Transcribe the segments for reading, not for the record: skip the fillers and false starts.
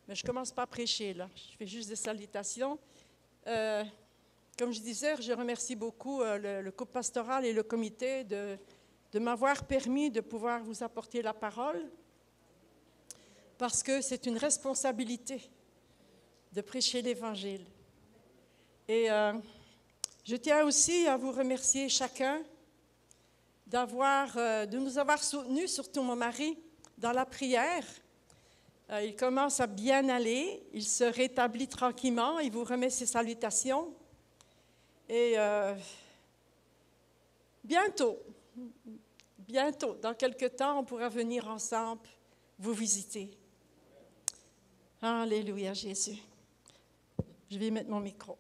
Mais je ne commence pas à prêcher, là. Je fais juste des salutations. Comme je disais, je remercie beaucoup le couple pastoral et le comité de m'avoir permis de pouvoir vous apporter la parole, parce que c'est une responsabilité de prêcher l'Évangile. Et je tiens aussi à vous remercier chacun de nous avoir soutenus, surtout mon mari, dans la prière. Il commence à bien aller, il se rétablit tranquillement, il vous remet ses salutations. Et bientôt, dans quelque temps, on pourra venir ensemble vous visiter. Alléluia, Jésus. Je vais mettre mon micro.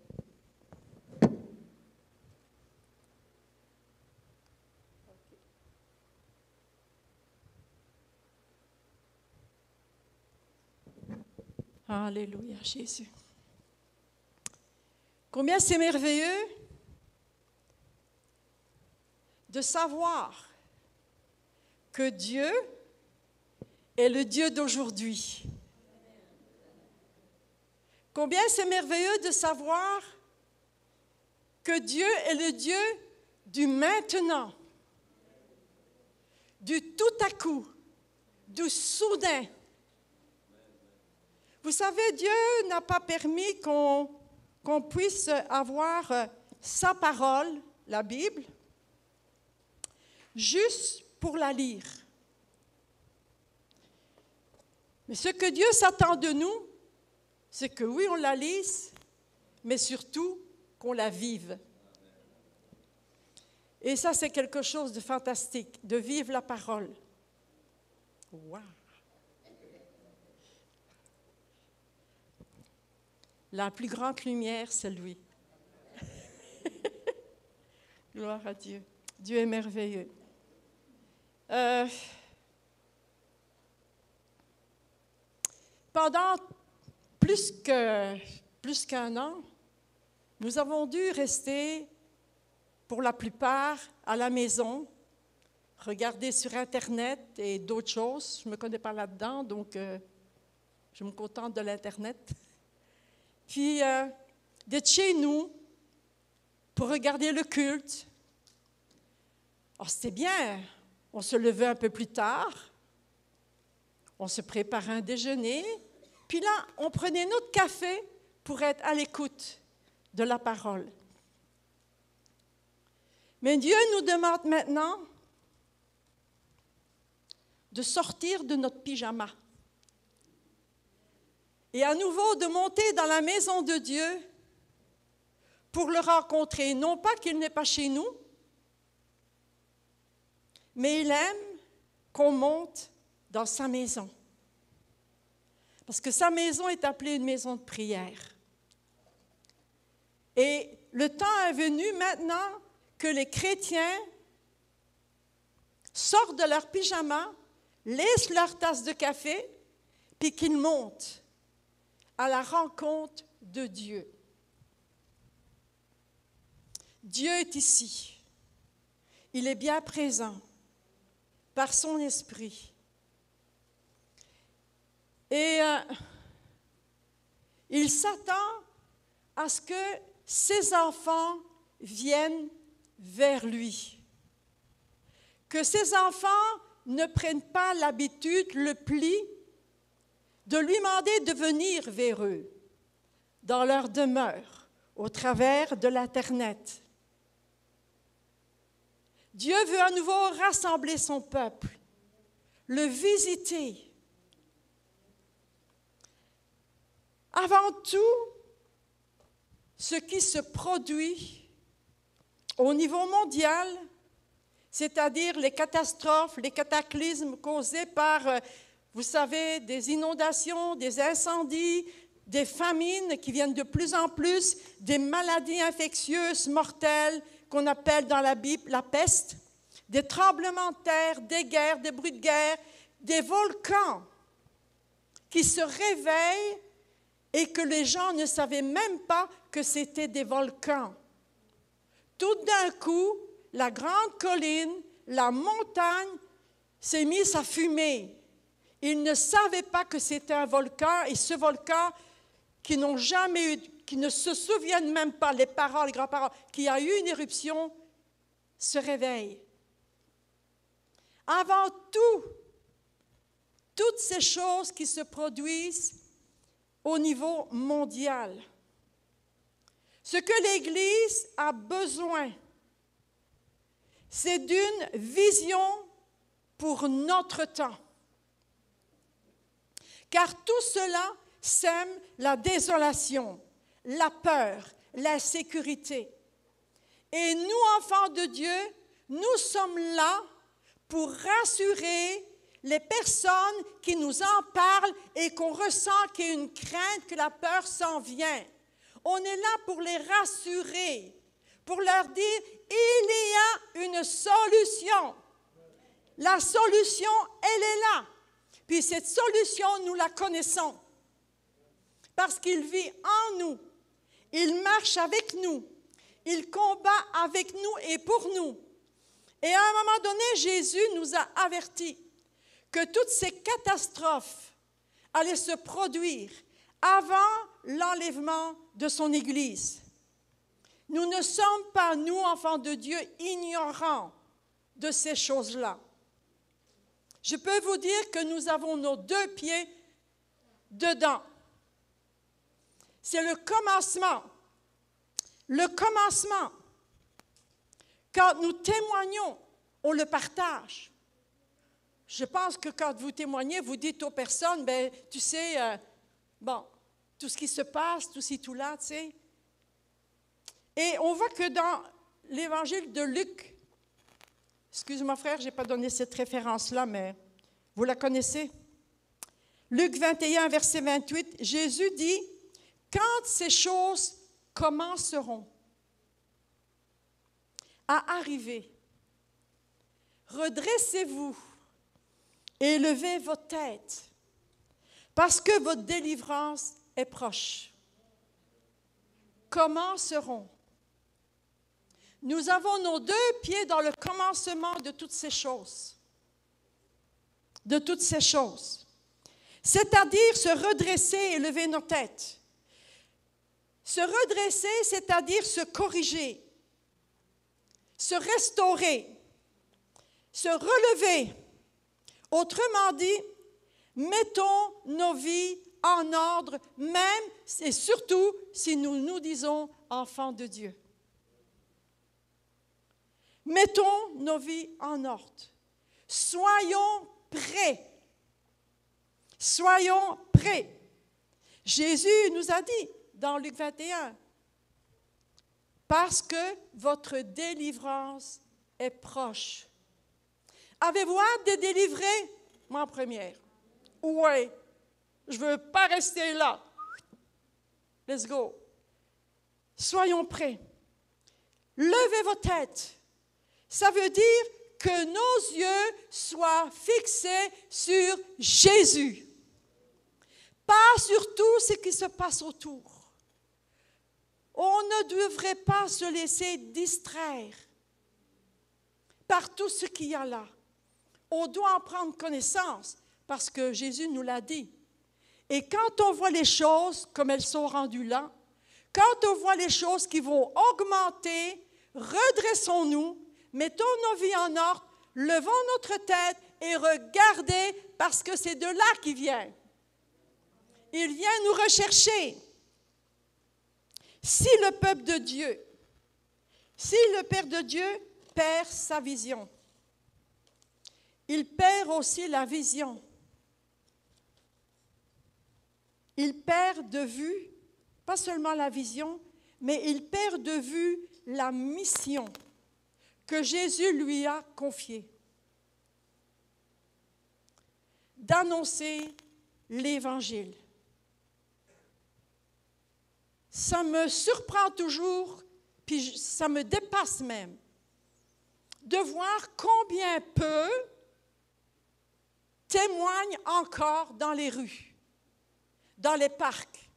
Alléluia, Jésus. Combien c'est merveilleux de savoir que Dieu est le Dieu d'aujourd'hui. Combien c'est merveilleux de savoir que Dieu est le Dieu du maintenant, du tout à coup, du soudain. Vous savez, Dieu n'a pas permis qu'on puisse avoir sa parole, la Bible, juste pour la lire. Mais ce que Dieu s'attend de nous, c'est que oui, on la lise, mais surtout qu'on la vive. Et ça, c'est quelque chose de fantastique, de vivre la parole. Wow! La plus grande lumière, c'est lui. Gloire à Dieu. Dieu est merveilleux. Pendant plus qu'un an, nous avons dû rester, pour la plupart, à la maison, regarder sur Internet et d'autres choses. Je ne me connais pas là-dedans, donc je me contente de l'Internet. Puis, d'être chez nous pour regarder le culte. Alors, c'était bien. On se levait un peu plus tard. On se préparait un déjeuner. Puis là, on prenait notre café pour être à l'écoute de la parole. Mais Dieu nous demande maintenant de sortir de notre pyjama. Et à nouveau de monter dans la maison de Dieu pour le rencontrer. Non pas qu'il n'est pas chez nous, mais il aime qu'on monte dans sa maison. Parce que sa maison est appelée une maison de prière. Et le temps est venu maintenant que les chrétiens sortent de leur pyjama, laissent leur tasse de café, puis qu'ils montent à la rencontre de Dieu. Dieu est ici. Il est bien présent par son esprit. Et il s'attend à ce que ses enfants viennent vers lui. Que ses enfants ne prennent pas l'habitude, le pli, de lui demander de venir vers eux, dans leur demeure, au travers de l'Internet. Dieu veut à nouveau rassembler son peuple, le visiter. Avant tout, ce qui se produit au niveau mondial, c'est-à-dire les catastrophes, les cataclysmes causés par, vous savez, des inondations, des incendies, des famines qui viennent de plus en plus, des maladies infectieuses mortelles qu'on appelle dans la Bible la peste, des tremblements de terre, des guerres, des bruits de guerre, des volcans qui se réveillent et que les gens ne savaient même pas que c'était des volcans. Tout d'un coup, la grande colline, la montagne s'est mise à fumer. Ils ne savaient pas que c'était un volcan, et ce volcan, qui n'ont jamais eu, qui ne se souviennent même pas, les parents, les grands-parents, qui a eu une éruption, se réveille. Avant tout, toutes ces choses qui se produisent au niveau mondial, ce que l'Église a besoin, c'est d'une vision pour notre temps. Car tout cela sème la désolation, la peur, l'insécurité. Et nous, enfants de Dieu, nous sommes là pour rassurer les personnes qui nous en parlent et qu'on ressent qu'il y a une crainte, que la peur s'en vient. On est là pour les rassurer, pour leur dire, il y a une solution. La solution, elle est là. Puis cette solution, nous la connaissons. Parce qu'il vit en nous. Il marche avec nous. Il combat avec nous et pour nous. Et à un moment donné, Jésus nous a avertis que toutes ces catastrophes allaient se produire avant l'enlèvement de son Église. Nous ne sommes pas, nous, enfants de Dieu, ignorants de ces choses-là. Je peux vous dire que nous avons nos 2 pieds dedans. C'est le commencement. Le commencement. Quand nous témoignons, on le partage. Je pense que quand vous témoignez, vous dites aux personnes, bien, tu sais, tout ce qui se passe, tout ci, tout là, tu sais. Et on voit que dans l'évangile de Luc, excuse-moi frère, je n'ai pas donné cette référence-là, mais vous la connaissez. Luc 21, verset 28, Jésus dit, « Quand ces choses commenceront à arriver, redressez-vous et levez vos têtes, parce que votre délivrance est proche. » Commenceront. Nous avons nos 2 pieds dans le commencement de toutes ces choses. De toutes ces choses. C'est-à-dire se redresser et lever nos têtes. Se redresser, c'est-à-dire se corriger, se restaurer, se relever. Autrement dit, mettons nos vies en ordre, même et surtout si nous nous disons enfants de Dieu. Mettons nos vies en ordre. Soyons prêts. Soyons prêts. Jésus nous a dit dans Luc 21, parce que votre délivrance est proche. Avez-vous hâte de délivrer? Moi en première. Oui, je ne veux pas rester là. Let's go. Soyons prêts. Levez vos têtes. Ça veut dire que nos yeux soient fixés sur Jésus. Pas sur tout ce qui se passe autour. On ne devrait pas se laisser distraire par tout ce qu'il y a là. On doit en prendre connaissance parce que Jésus nous l'a dit. Et quand on voit les choses comme elles sont rendues là, quand on voit les choses qui vont augmenter, redressons-nous, mettons nos vies en ordre, levons notre tête et regardez parce que c'est de là qu'il vient. Il vient nous rechercher. Si le peuple de Dieu, si le Père de Dieu perd sa vision, il perd aussi la vision. Il perd de vue, pas seulement la vision, mais il perd de vue la mission que Jésus lui a confiée. D'annoncer l'Évangile. Ça me surprend toujours, puis ça me dépasse même, de voir combien peu témoignent encore dans les rues, dans les parcs.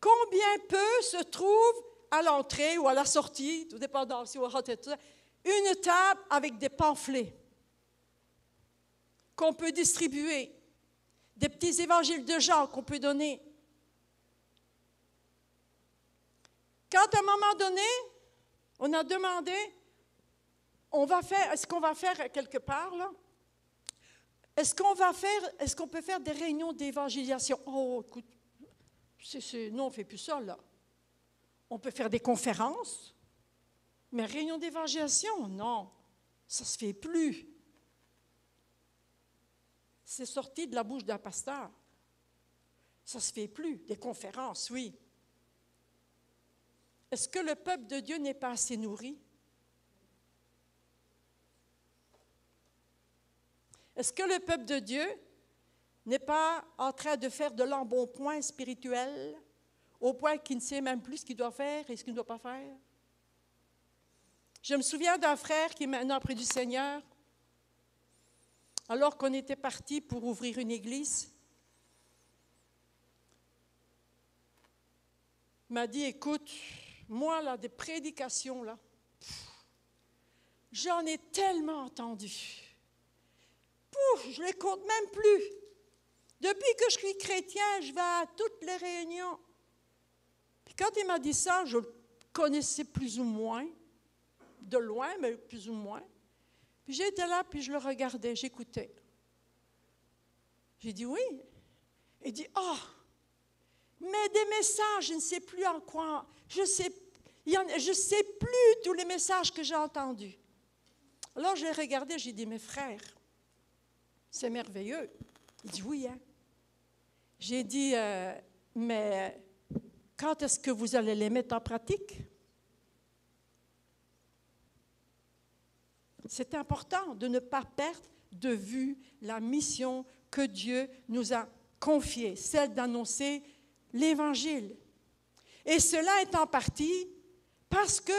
Combien peu se trouve à l'entrée ou à la sortie, tout dépendant si on rentre, une table avec des pamphlets. qu'on peut distribuer, des petits évangiles de Jean qu'on peut donner. Quand à un moment donné, on a demandé, est-ce qu'on va faire quelque part, là? Est-ce qu'on peut faire des réunions d'évangélisation? Oh, écoute, non, on ne fait plus ça, là. On peut faire des conférences, mais réunions d'évangélisation, non, ça ne se fait plus. C'est sorti de la bouche d'un pasteur. Ça ne se fait plus. Des conférences, oui. Est-ce que le peuple de Dieu n'est pas assez nourri? Est-ce que le peuple de Dieu n'est pas en train de faire de l'embonpoint spirituel au point qu'il ne sait même plus ce qu'il doit faire et ce qu'il ne doit pas faire? Je me souviens d'un frère qui est maintenant près du Seigneur, alors qu'on était parti pour ouvrir une église. Il m'a dit, écoute, moi, là, des prédications, là, j'en ai tellement entendu. Je ne les compte même plus. Depuis que je suis chrétien, je vais à toutes les réunions. Puis quand il m'a dit ça, je le connaissais plus ou moins, de loin, mais plus ou moins. Puis j'étais là, puis je le regardais, j'écoutais. J'ai dit oui. Il dit, mais des messages, je ne sais plus en quoi. Je sais plus tous les messages que j'ai entendus. Alors je l'ai regardé, j'ai dit, mes frères, c'est merveilleux. Il dit, oui, hein. J'ai dit, mais quand est-ce que vous allez les mettre en pratique? C'est important de ne pas perdre de vue la mission que Dieu nous a confiée, celle d'annoncer l'Évangile. Et cela est en partie parce que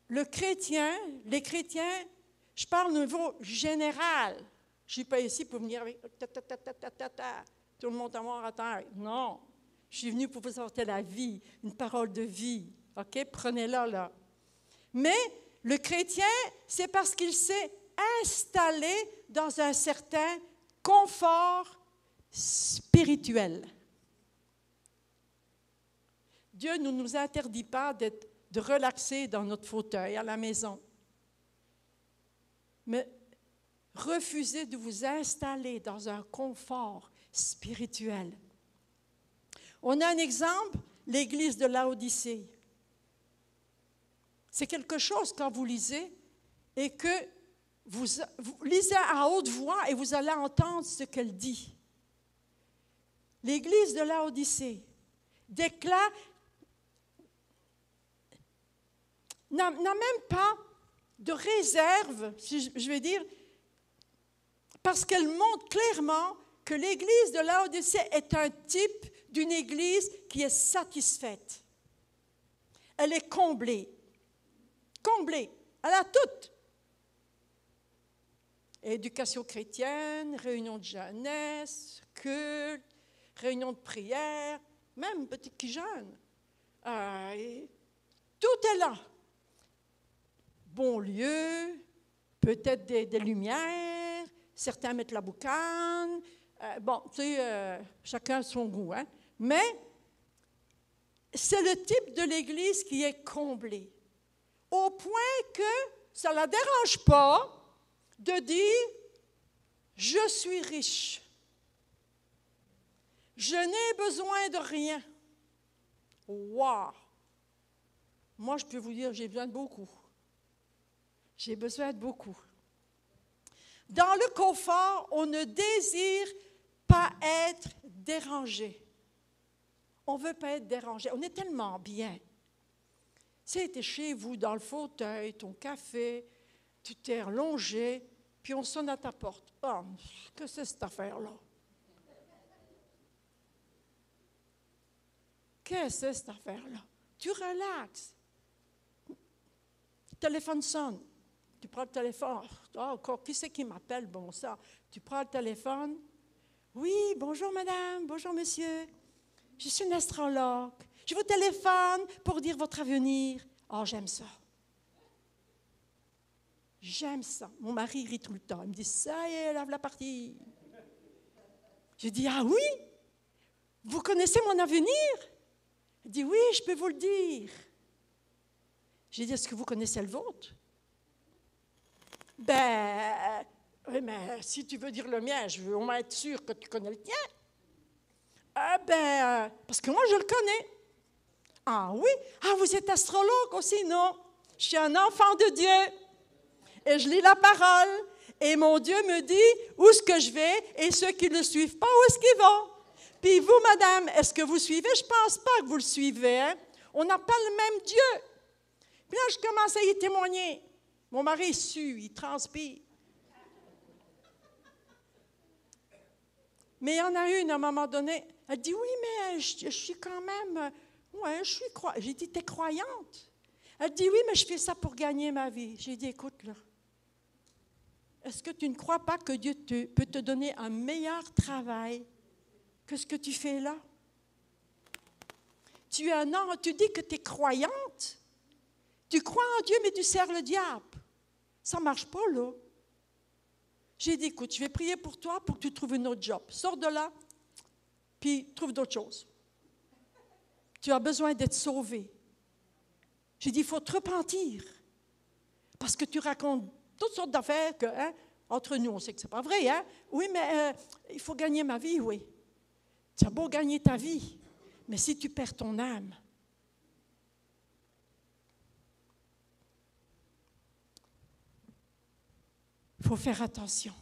les chrétiens, je parle au niveau général. Je ne suis pas ici pour venir avec tout le monde à mort à terre. Non, je suis venue pour vous apporter la vie, une parole de vie. OK? Prenez-la là. Mais le chrétien, c'est parce qu'il s'est installé dans un certain confort spirituel. Dieu ne nous interdit pas de relaxer dans notre fauteuil à la maison. Mais refusez de vous installer dans un confort spirituel. On a un exemple, l'église de Laodicée. C'est quelque chose quand vous lisez et que vous lisez à haute voix et vous allez entendre ce qu'elle dit. L'église de Laodicée déclare, n'a même pas de réserve, si je vais dire, parce qu'elle montre clairement que l'église de Laodicée est un type d'une église qui est satisfaite. Elle est comblée. Comblée. Elle a tout. Éducation chrétienne, réunion de jeunesse, culte, réunion de prière, même petit qui jeûne. Tout est là. Bon lieu, peut-être des lumières, certains mettent la boucane. Chacun a son goût. Hein? Mais c'est le type de l'Église qui est comblé. Au point que ça ne la dérange pas de dire « Je suis riche. Je n'ai besoin de rien. » Wow! Moi, je peux vous dire, j'ai besoin de beaucoup. J'ai besoin de beaucoup. Dans le confort, on ne désire pas être dérangé. On ne veut pas être dérangé. On est tellement bien. Tu sais, tu es chez vous, dans le fauteuil, ton café, tu t'es allongé, puis on sonne à ta porte. Oh, que c'est cette affaire-là? Qu'est-ce que c'est cette affaire-là? Tu relaxes. Le téléphone sonne. Tu prends le téléphone. Encore, qui c'est qui m'appelle? Bon, ça. Tu prends le téléphone. Oui, bonjour madame, bonjour monsieur. Je suis une astrologue. Je vous téléphone pour dire votre avenir. Oh, j'aime ça. J'aime ça. Mon mari rit tout le temps. Il me dit, ça y est, lave la partie. J'ai dit, ah oui? Vous connaissez mon avenir? Il dit, oui, je peux vous le dire. J'ai dit, est-ce que vous connaissez le vôtre? Ben, oui, mais si tu veux dire le mien, je veux au moins être sûr que tu connais le tien. Ah ben, parce que moi, je le connais. Ah oui? Ah, vous êtes astrologue aussi? Non. Je suis un enfant de Dieu. Et je lis la parole. Et mon Dieu me dit où est-ce que je vais et ceux qui ne le suivent pas, où est-ce qu'ils vont. Puis vous, madame, est-ce que vous suivez? Je ne pense pas que vous le suivez. Hein? On n'a pas le même Dieu. Puis là, je commence à y témoigner. Mon mari sue, il transpire. Mais il y en a une, à un moment donné, elle dit, oui, mais je suis quand même, ouais, je suis croyante. J'ai dit, t'es croyante? Elle dit, oui, mais je fais ça pour gagner ma vie. J'ai dit, écoute, là, est-ce que tu ne crois pas que Dieu peut te donner un meilleur travail que ce que tu fais là? Tu dis que tu es croyante. Tu crois en Dieu, mais tu sers le diable. Ça ne marche pas, là. J'ai dit, écoute, je vais prier pour toi pour que tu trouves un autre job. Sors de là, puis trouve d'autres choses. Tu as besoin d'être sauvé. J'ai dit, il faut te repentir. Parce que tu racontes toutes sortes d'affaires que, hein, entre nous, on sait que ce n'est pas vrai. Hein? Oui, mais il faut gagner ma vie, oui. Tu as beau gagner ta vie, mais si tu perds ton âme, il faut faire attention.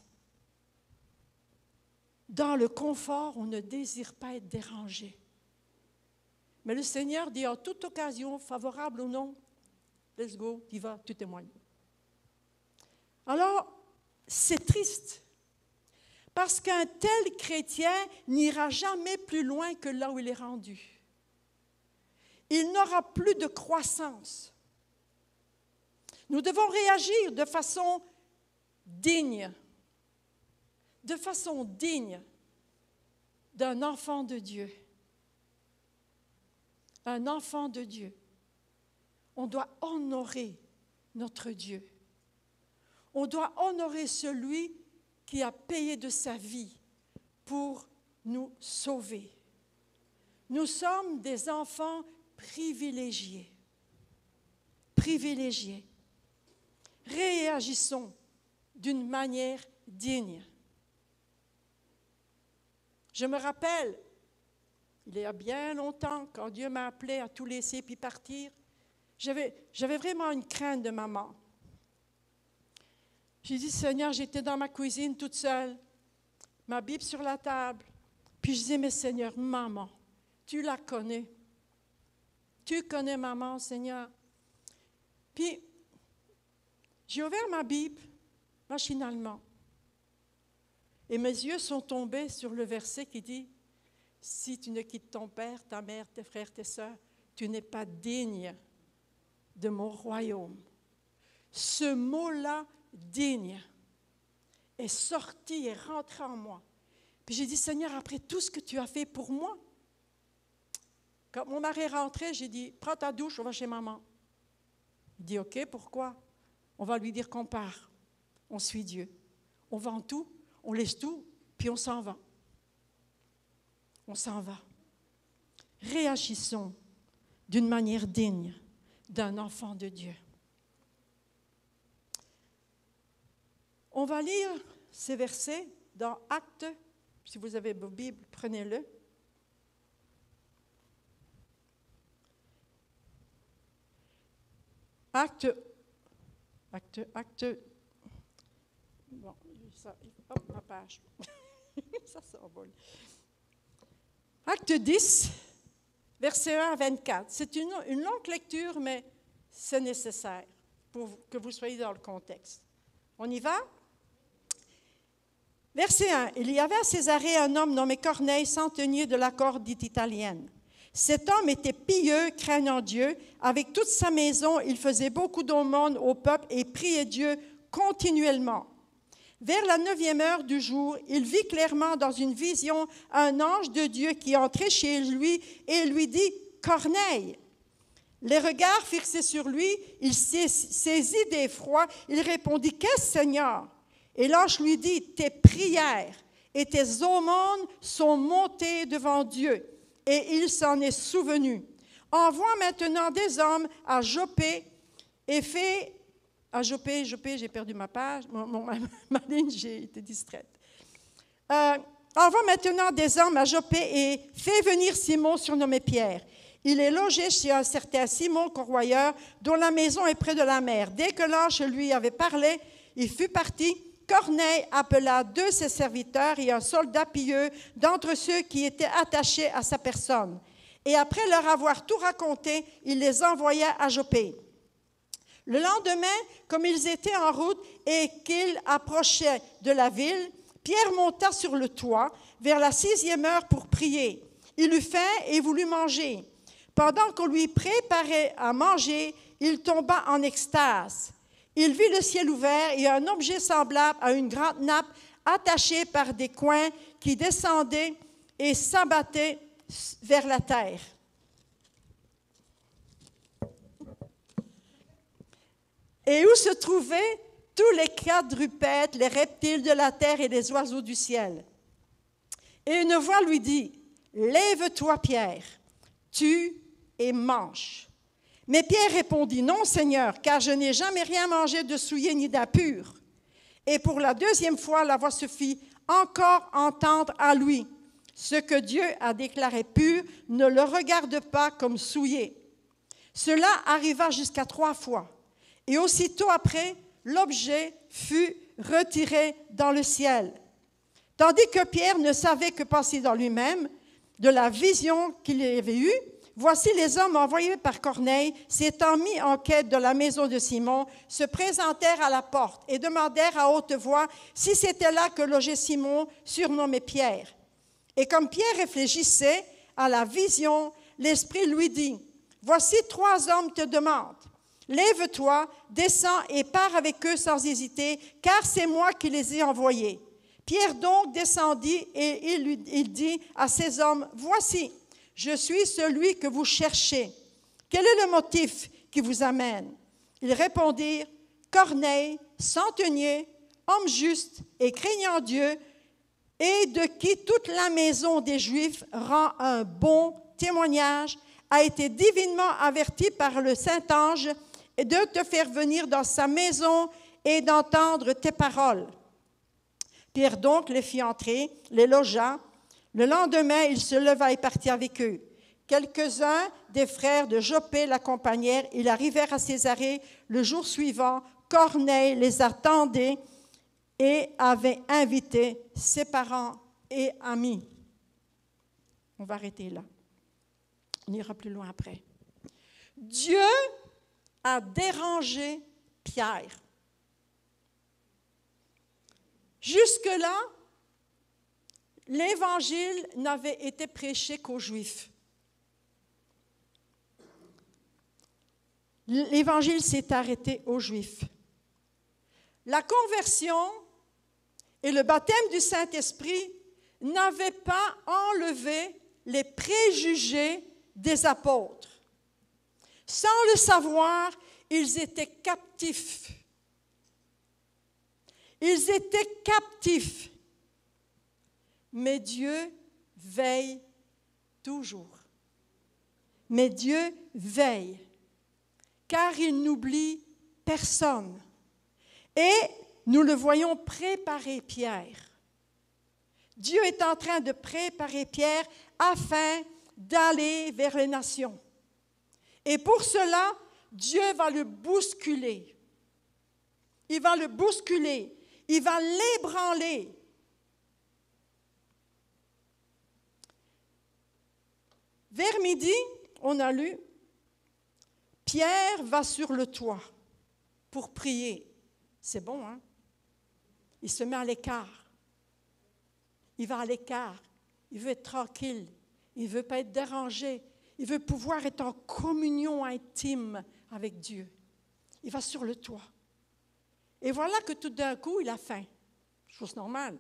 Dans le confort, on ne désire pas être dérangé. Mais le Seigneur dit en toute occasion, favorable ou non, let's go, tu vas, tu témoignes. Alors, c'est triste, parce qu'un tel chrétien n'ira jamais plus loin que là où il est rendu. Il n'aura plus de croissance. Nous devons réagir de façon digne d'un enfant de Dieu. Un enfant de Dieu. On doit honorer notre Dieu. On doit honorer celui qui a payé de sa vie pour nous sauver. Nous sommes des enfants privilégiés. Privilégiés. Réagissons d'une manière digne. Je me rappelle, il y a bien longtemps, quand Dieu m'a appelé à tout laisser puis partir, j'avais vraiment une crainte de maman. J'ai dit, Seigneur, j'étais dans ma cuisine toute seule, ma Bible sur la table, puis je disais, mais Seigneur, maman, tu la connais. Tu connais maman, Seigneur. Puis, j'ai ouvert ma Bible, machinalement. Et mes yeux sont tombés sur le verset qui dit, « Si tu ne quittes ton père, ta mère, tes frères, tes sœurs, tu n'es pas digne de mon royaume. » Ce mot-là, digne, est sorti et rentré en moi. Puis j'ai dit, Seigneur, après tout ce que tu as fait pour moi, quand mon mari est rentré, j'ai dit, prends ta douche, on va chez maman. Il dit, OK, pourquoi? On va lui dire qu'on part. On suit Dieu. On vend tout, on laisse tout, puis on s'en va. On s'en va. Réagissons d'une manière digne d'un enfant de Dieu. On va lire ces versets dans Actes. Si vous avez vos Bibles, prenez-le. Acte. Bon, ça, hop, ma page. Ça s'envole. Acte 10, versets 1 à 24. C'est une longue lecture, mais c'est nécessaire pour que vous soyez dans le contexte. On y va? Verset 1. Il y avait à Césarée un homme nommé Corneille, centenier de la corde dite italienne. Cet homme était pieux, craignant Dieu. Avec toute sa maison, il faisait beaucoup d'aumônes au peuple et priait Dieu continuellement. Vers la 9e heure du jour, il vit clairement dans une vision un ange de Dieu qui entrait chez lui et lui dit « Corneille ». Les regards fixés sur lui, il saisit d'effroi. Il répondit, « Qu'est-ce, Seigneur? » Et l'ange lui dit, « Tes prières et tes aumônes sont montées devant Dieu, et il s'en est souvenu. Envoie maintenant des hommes à Joppé et fais... » À Joppé, j'ai perdu ma page, ma ligne, j'ai été distraite. Envoie maintenant des hommes à Joppé et fais venir Simon, surnommé Pierre. Il est logé chez un certain Simon, corroyeur, dont la maison est près de la mer. Dès que l'ange lui avait parlé, il fut parti. Corneille appela 2 de ses serviteurs et un soldat pieux d'entre ceux qui étaient attachés à sa personne. Et après leur avoir tout raconté, il les envoya à Joppé. Le lendemain, comme ils étaient en route et qu'ils approchaient de la ville, Pierre monta sur le toit vers la 6e heure pour prier. Il eut faim et voulut manger. Pendant qu'on lui préparait à manger, il tomba en extase. Il vit le ciel ouvert et un objet semblable à une grande nappe attachée par des coins qui descendait et s'abattait vers la terre. Et où se trouvaient tous les quadrupèdes, les reptiles de la terre et les oiseaux du ciel. Et une voix lui dit, « Lève-toi, Pierre, tue et mange. » Mais Pierre répondit, « Non, Seigneur, car je n'ai jamais rien mangé de souillé ni d'impur. » Et pour la 2e fois, la voix se fit encore entendre à lui. « Ce que Dieu a déclaré pur, ne le regarde pas comme souillé. » Cela arriva jusqu'à 3 fois. Et aussitôt après, l'objet fut retiré dans le ciel. Tandis que Pierre ne savait que penser dans lui-même de la vision qu'il avait eue, voici les hommes envoyés par Corneille, s'étant mis en quête de la maison de Simon, se présentèrent à la porte et demandèrent à haute voix si c'était là que logeait Simon, surnommé Pierre. Et comme Pierre réfléchissait à la vision, l'Esprit lui dit, « Voici 3 hommes te demandent. Lève-toi, descends et pars avec eux sans hésiter, car c'est moi qui les ai envoyés. » Pierre donc descendit et il dit à ces hommes, « Voici, je suis celui que vous cherchez. Quel est le motif qui vous amène? » Ils répondirent, « Corneille, centenier, homme juste et craignant Dieu, et de qui toute la maison des Juifs rend un bon témoignage, a été divinement averti par le Saint-Ange de te faire venir dans sa maison et d'entendre tes paroles. » Pierre donc les fit entrer, les logea. Le lendemain, il se leva et partit avec eux. Quelques-uns des frères de Joppé l'accompagnèrent. Ils arrivèrent à Césarée le jour suivant. Corneille les attendait et avait invité ses parents et amis. On va arrêter là. On ira plus loin après. Dieu a dérangé Pierre. Jusque-là, l'Évangile n'avait été prêché qu'aux Juifs. L'Évangile s'est arrêté aux Juifs. La conversion et le baptême du Saint-Esprit n'avaient pas enlevé les préjugés des apôtres. Sans le savoir, ils étaient captifs. Ils étaient captifs. Mais Dieu veille toujours. Mais Dieu veille, car il n'oublie personne. Et nous le voyons préparer Pierre. Dieu est en train de préparer Pierre afin d'aller vers les nations. Et pour cela, Dieu va le bousculer. Il va le bousculer. Il va l'ébranler. Vers midi, on a lu, Pierre va sur le toit pour prier. C'est bon, hein? Il se met à l'écart. Il va à l'écart. Il veut être tranquille. Il ne veut pas être dérangé. Il veut pouvoir être en communion intime avec Dieu. Il va sur le toit. Et voilà que tout d'un coup, il a faim. Chose normale.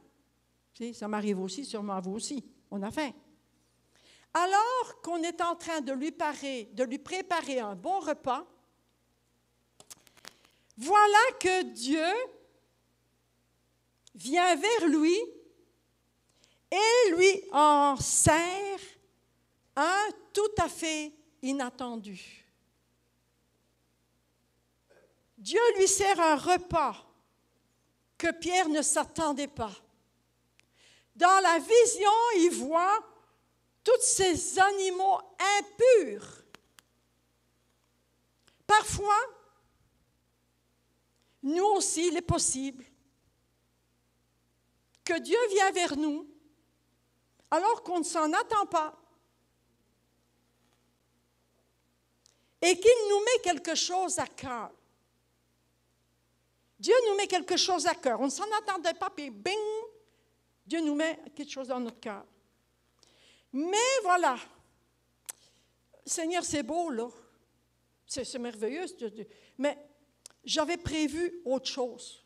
Tu sais, ça m'arrive aussi, sûrement à vous aussi. On a faim. Alors qu'on est en train de lui préparer un bon repas, voilà que Dieu vient vers lui et lui en sert un tout à fait inattendu. Dieu lui sert un repas que Pierre ne s'attendait pas. Dans la vision, il voit tous ces animaux impurs. Parfois, nous aussi, il est possible que Dieu vienne vers nous alors qu'on ne s'en attend pas et qu'il nous met quelque chose à cœur. Dieu nous met quelque chose à cœur. On ne s'en attendait pas, puis bing, Dieu nous met quelque chose dans notre cœur. Mais voilà, Seigneur, c'est beau, là. C'est merveilleux. Mais j'avais prévu autre chose.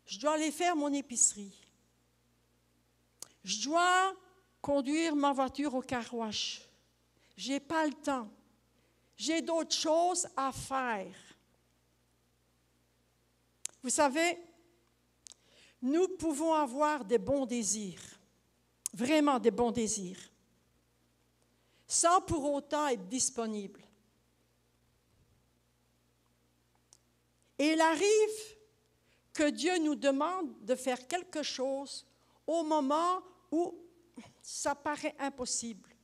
Je dois aller faire mon épicerie. Je dois conduire ma voiture au car-wash. Je n'ai pas le temps. J'ai d'autres choses à faire. Vous savez, nous pouvons avoir des bons désirs, vraiment des bons désirs, sans pour autant être disponibles. Et il arrive que Dieu nous demande de faire quelque chose au moment où ça paraît impossible.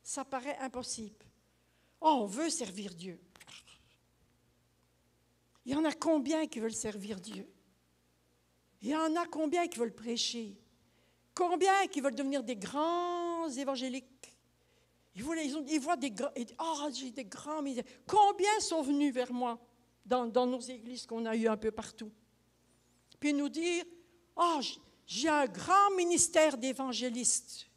Ça paraît impossible. Oh, on veut servir Dieu. Il y en a combien qui veulent servir Dieu? Il y en a combien qui veulent prêcher? Combien qui veulent devenir des grands évangéliques? Ils voient des grands... Oh, j'ai des grands... Combien sont venus vers moi dans nos églises qu'on a eues un peu partout? Puis nous dire, oh, j'ai un grand ministère d'évangéliste.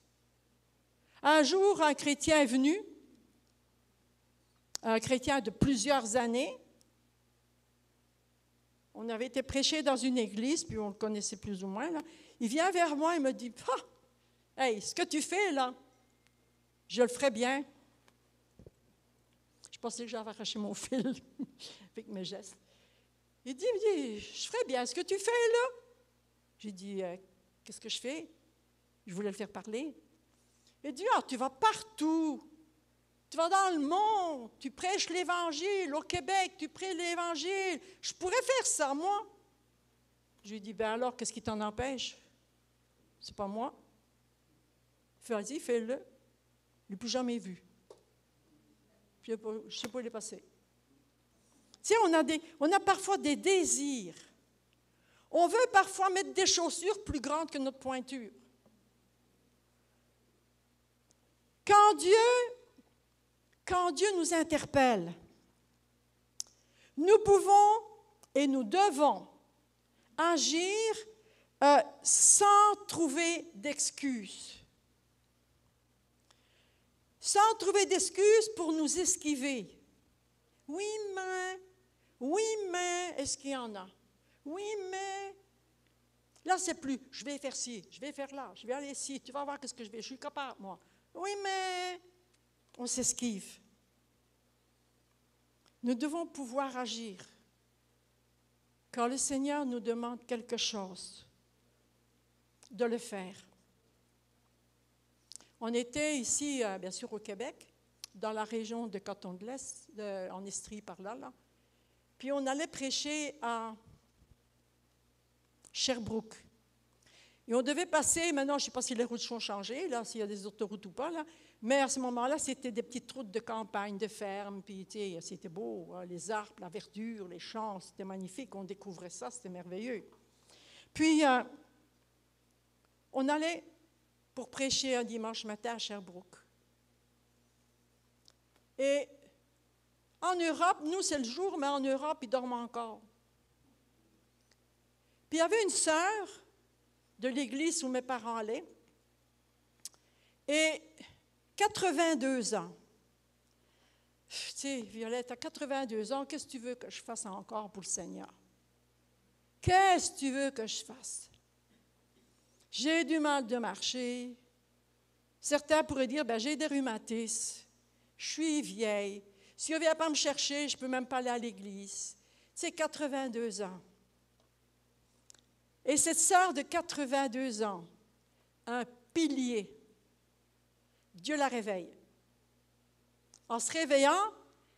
Un jour, un chrétien est venu, un chrétien de plusieurs années. On avait été prêché dans une église, puis on le connaissait plus ou moins. Là. Il vient vers moi et me dit, « Hey, ce que tu fais là, je le ferais bien. » Je pensais que j'avais arraché mon fil avec mes gestes. Il dit, « Je ferais bien ce que tu fais là. » J'ai dit, « Qu'est-ce que je fais? » Je voulais le faire parler. Il dit, « Ah, tu vas partout. Tu vas dans le monde, tu prêches l'Évangile. Au Québec, tu prêches l'Évangile. Je pourrais faire ça, moi. » Je lui ai dit, « Ben alors, qu'est-ce qui t'en empêche? C'est pas moi. » Vas-y, fais-le. Je ne l'ai plus jamais vu. Je ne sais pas où il est passé. Tu sais, on a parfois des désirs. On veut parfois mettre des chaussures plus grandes que notre pointure. Quand Dieu nous interpelle, nous pouvons et nous devons agir sans trouver d'excuses. Sans trouver d'excuses pour nous esquiver. Oui, mais, est-ce qu'il y en a? Oui, mais, là, c'est plus, je vais faire ci, je vais faire là, je vais aller ici, tu vas voir ce que je vais, je suis capable, moi. Oui, mais, on s'esquive. Nous devons pouvoir agir quand le Seigneur nous demande quelque chose, de le faire. On était ici, bien sûr, au Québec, dans la région de Canton de l'Est, en Estrie, par là. Puis on allait prêcher à Sherbrooke. Et on devait passer, maintenant, je ne sais pas si les routes ont changé, là, s'il y a des autoroutes ou pas, là, mais à ce moment-là, c'était des petites routes de campagne, de ferme, puis tu sais, c'était beau, hein, les arbres, la verdure, les champs, c'était magnifique, on découvrait ça, c'était merveilleux. Puis, on allait pour prêcher un dimanche matin à Sherbrooke. Et en Europe, nous, c'est le jour, mais en Europe, ils dorment encore. Puis il y avait une sœur de l'église où mes parents allaient, et 82 ans. Tu sais, Violette, à 82 ans, qu'est-ce que tu veux que je fasse encore pour le Seigneur? Qu'est-ce que tu veux que je fasse? J'ai du mal de marcher, Certains pourraient dire, ben, j'ai des rhumatismes, je suis vieille. Si on ne vient pas me chercher, je ne peux même pas aller à l'église. C'est 82 ans. Et cette sœur de 82 ans, un pilier, Dieu la réveille. En se réveillant,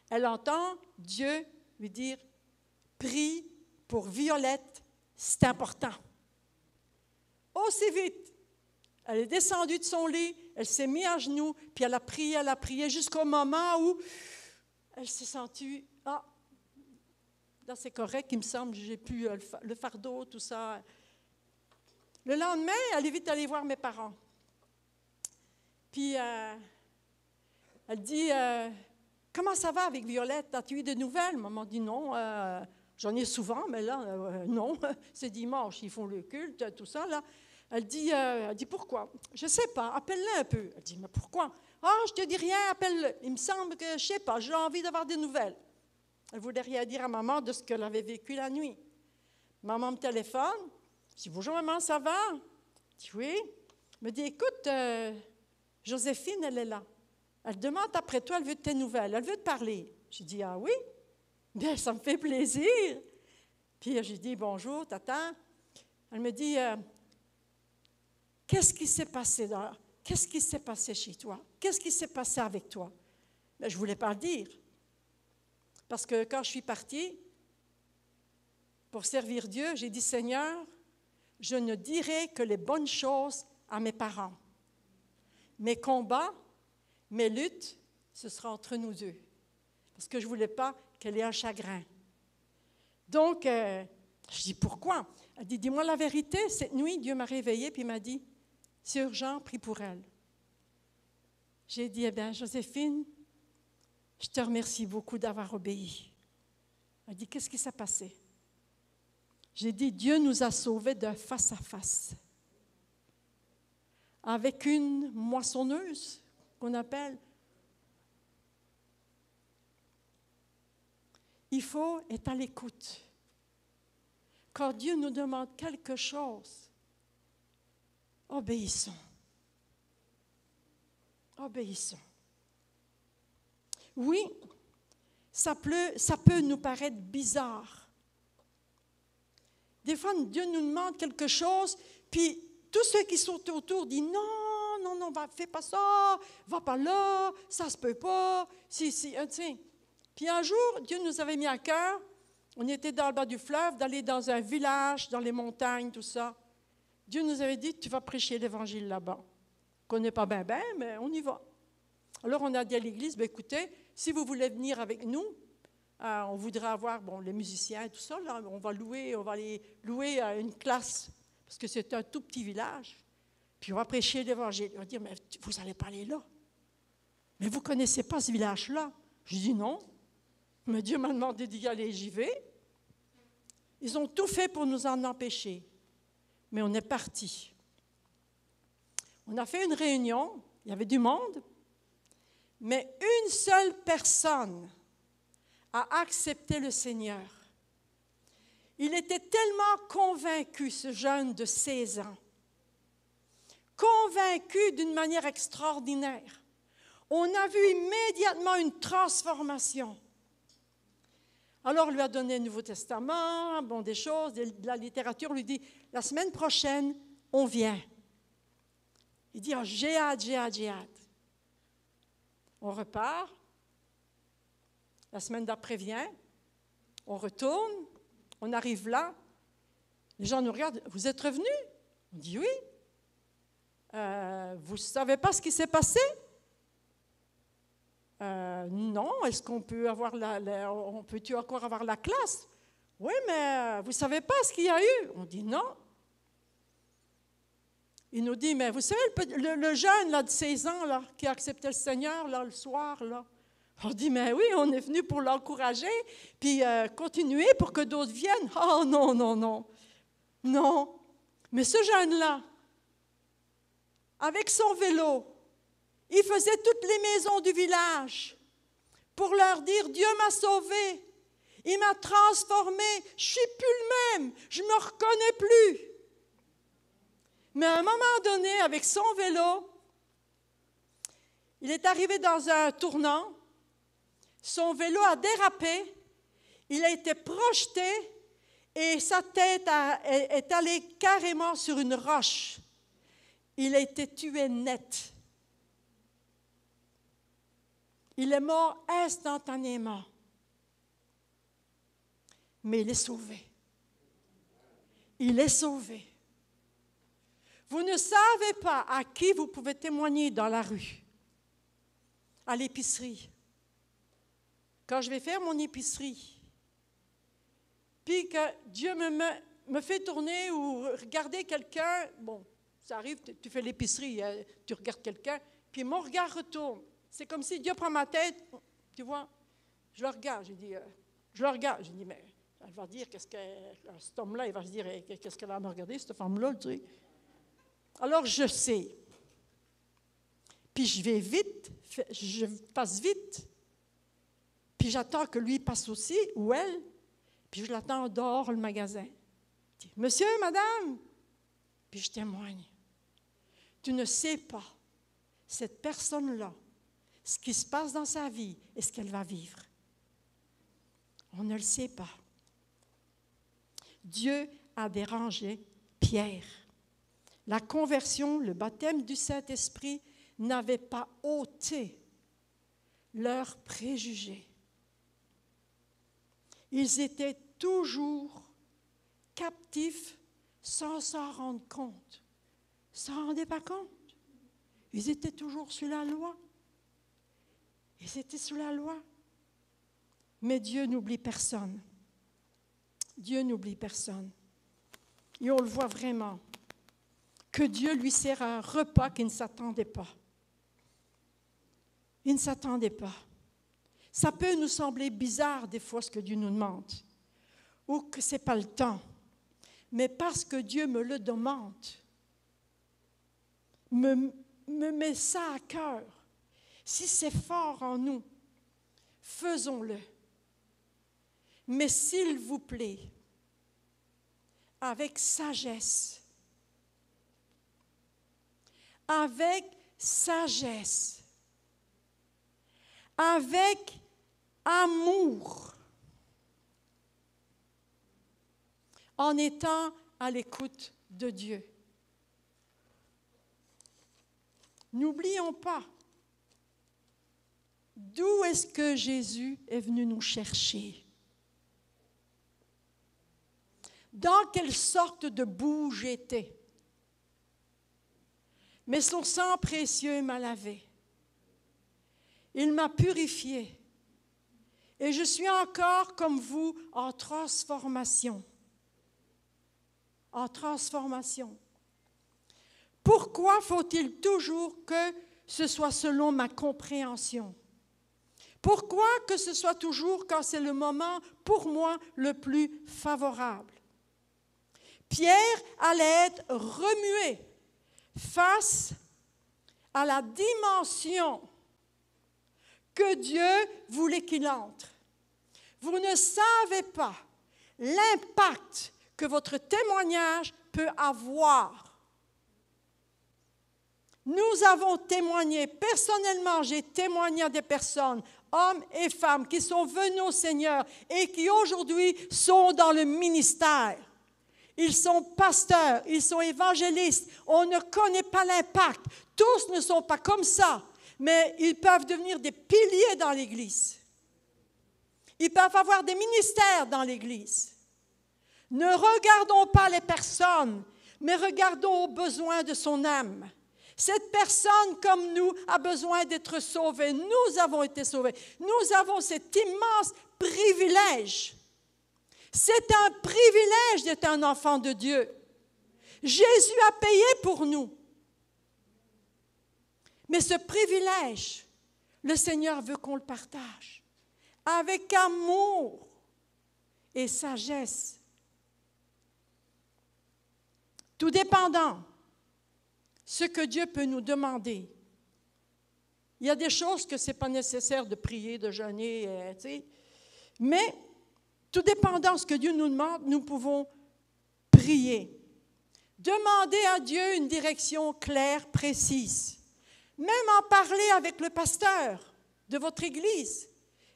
elle entend Dieu lui dire, prie pour Violette, c'est important. Aussi vite, elle est descendue de son lit, elle s'est mise à genoux, puis elle a prié jusqu'au moment où elle s'est sentie, ah, là c'est correct, il me semble, j'ai plus le fardeau, tout ça. Le lendemain, elle est vite allée voir mes parents. Puis, elle dit, comment ça va avec Violette? As-tu eu des nouvelles? Maman dit non, j'en ai souvent, mais là, non, c'est dimanche, ils font le culte, tout ça, là. Elle dit pourquoi? Je ne sais pas, appelle-le un peu. Elle dit, mais pourquoi? Ah, je ne te dis rien, appelle-le. Il me semble que, je ne sais pas, j'ai envie d'avoir des nouvelles. Elle ne voulait rien dire à maman de ce qu'elle avait vécu la nuit. Maman me téléphone, je dis, bonjour maman, ça va? Elle dit, oui. Elle me dit, écoute, Joséphine, elle est là. Elle demande après toi, elle veut de tes nouvelles, elle veut te parler. Je dis, ah oui? Bien, ça me fait plaisir. Puis j'ai dit, bonjour, tata. Elle me dit, qu'est-ce qui s'est passé qu'est-ce qui s'est passé chez toi? Qu'est-ce qui s'est passé avec toi? Mais je ne voulais pas le dire. Parce que quand je suis partie pour servir Dieu, j'ai dit, Seigneur, je ne dirai que les bonnes choses à mes parents. Mes combats, mes luttes, ce sera entre nous deux. Parce que je ne voulais pas qu'elle ait un chagrin. Donc, je dis, pourquoi? Elle dit, dis-moi la vérité. Cette nuit, Dieu m'a réveillée puis il m'a dit, c'est urgent, prie pour elle. J'ai dit, eh bien, Joséphine, je te remercie beaucoup d'avoir obéi. Elle dit, qu'est-ce qui s'est passé? J'ai dit, Dieu nous a sauvés d'un face-à-face. Avec une moissonneuse qu'on appelle. Il faut être à l'écoute. Quand Dieu nous demande quelque chose, obéissons. Obéissons. Oui, ça peut nous paraître bizarre. Des fois, Dieu nous demande quelque chose, puis tous ceux qui sont autour disent non, non, non, fais pas ça, va pas là, ça se peut pas. Tiens. Puis un jour, Dieu nous avait mis à cœur, on était dans le bas du fleuve, d'aller dans un village, dans les montagnes, tout ça. Dieu nous avait dit, tu vas prêcher l'Évangile là-bas. On ne connaît pas bien, mais on y va. Alors on a dit à l'église, écoutez, si vous voulez venir avec nous, on voudrait avoir les musiciens et tout ça, là, on va aller louer une classe, parce que c'est un tout petit village. Puis on va prêcher l'Évangile. On va dire, mais vous n'allez pas aller là. Mais vous ne connaissez pas ce village-là. Je dis non. Mais Dieu m'a demandé d'y aller, j'y vais. Ils ont tout fait pour nous en empêcher. Mais on est partis. On a fait une réunion, il y avait du monde, mais une seule personne a accepté le Seigneur. Il était tellement convaincu, ce jeune de 16 ans, convaincu d'une manière extraordinaire. On a vu immédiatement une transformation. Alors, on lui a donné le Nouveau Testament, des choses, de la littérature. On lui dit, la semaine prochaine, on vient. Il dit, j'ai hâte, j'ai hâte, j'ai hâte. On repart. La semaine d'après vient. On retourne. On arrive là. Les gens nous regardent. Vous êtes revenus? On dit oui. Vous ne savez pas ce qui s'est passé? Non. Est-ce qu'on peut avoir peut-tu encore avoir la classe? Oui, mais vous ne savez pas ce qu'il y a eu? On dit non. Il nous dit, mais vous savez, le jeune là, de 16 ans là, qui a accepté le Seigneur là, le soir, là. On dit, mais oui, on est venu pour l'encourager, puis continuer pour que d'autres viennent. Oh non, non, non. Non. Mais ce jeune-là, avec son vélo, il faisait toutes les maisons du village pour leur dire, Dieu m'a sauvé, il m'a transformé, je ne suis plus le même, je ne me reconnais plus. Mais à un moment donné, avec son vélo, Il est arrivé dans un tournant, son vélo a dérapé, il a été projeté et sa tête est allée carrément sur une roche. Il a été tué net. Il est mort instantanément. Mais il est sauvé. Il est sauvé. Vous ne savez pas à qui vous pouvez témoigner dans la rue, à l'épicerie. Quand je vais faire mon épicerie, puis que Dieu me fait tourner ou regarder quelqu'un, bon, ça arrive, tu fais l'épicerie, tu regardes quelqu'un, puis mon regard retourne. C'est comme si Dieu prend ma tête, tu vois, je le regarde, je dis, mais elle va dire, cet homme-là, il va se dire, qu'est-ce qu'elle va me regarder, cette femme-là, tu sais. Alors, je sais. Puis je vais vite, je passe vite, puis j'attends que lui passe aussi, ou elle, puis je l'attends dehors, le magasin. Je dis, monsieur, madame, puis je témoigne. Tu ne sais pas, cette personne-là, ce qui se passe dans sa vie et ce qu'elle va vivre. On ne le sait pas. Dieu a dérangé Pierre. La conversion, le baptême du Saint-Esprit n'avait pas ôté leurs préjugés. Ils étaient toujours captifs sans s'en rendre compte. Ils ne s'en rendaient pas compte. Ils étaient toujours sous la loi. Ils étaient sous la loi. Mais Dieu n'oublie personne. Dieu n'oublie personne. Et on le voit vraiment, que Dieu lui sert un repas qu'il ne s'attendait pas. Il ne s'attendait pas. Ça peut nous sembler bizarre des fois ce que Dieu nous demande, ou que ce n'est pas le temps. Mais parce que Dieu me le demande, me met ça à cœur. Si c'est fort en nous, faisons-le. Mais s'il vous plaît, avec sagesse. Avec sagesse. Avec amour. En étant à l'écoute de Dieu. N'oublions pas d'où est-ce que Jésus est venu nous chercher. Dans quelle sorte de boue j'étais. Mais son sang précieux m'a lavé. Il m'a purifié. Et je suis encore comme vous en transformation. En transformation. Pourquoi faut-il toujours que ce soit selon ma compréhension? Pourquoi que ce soit toujours quand c'est le moment pour moi le plus favorable? Pierre allait être remué face à la dimension que Dieu voulait qu'il entre. Vous ne savez pas l'impact que votre témoignage peut avoir. Nous avons témoigné, personnellement, j'ai témoigné à des personnes, hommes et femmes, qui sont venus au Seigneur et qui aujourd'hui sont dans le ministère. Ils sont pasteurs, ils sont évangélistes. On ne connaît pas l'impact. Tous ne sont pas comme ça, mais ils peuvent devenir des piliers dans l'Église. Ils peuvent avoir des ministères dans l'Église. Ne regardons pas les personnes, mais regardons aux besoins de son âme. Cette personne, comme nous, a besoin d'être sauvée. Nous avons été sauvés. Nous avons cet immense privilège. C'est un privilège d'être un enfant de Dieu. Jésus a payé pour nous. Mais ce privilège, le Seigneur veut qu'on le partage avec amour et sagesse. Tout dépendant, ce que Dieu peut nous demander. Il y a des choses que ce n'est pas nécessaire de prier, de jeûner, mais tout dépendant de ce que Dieu nous demande, nous pouvons prier. Demander à Dieu une direction claire, précise. Même en parler avec le pasteur de votre église.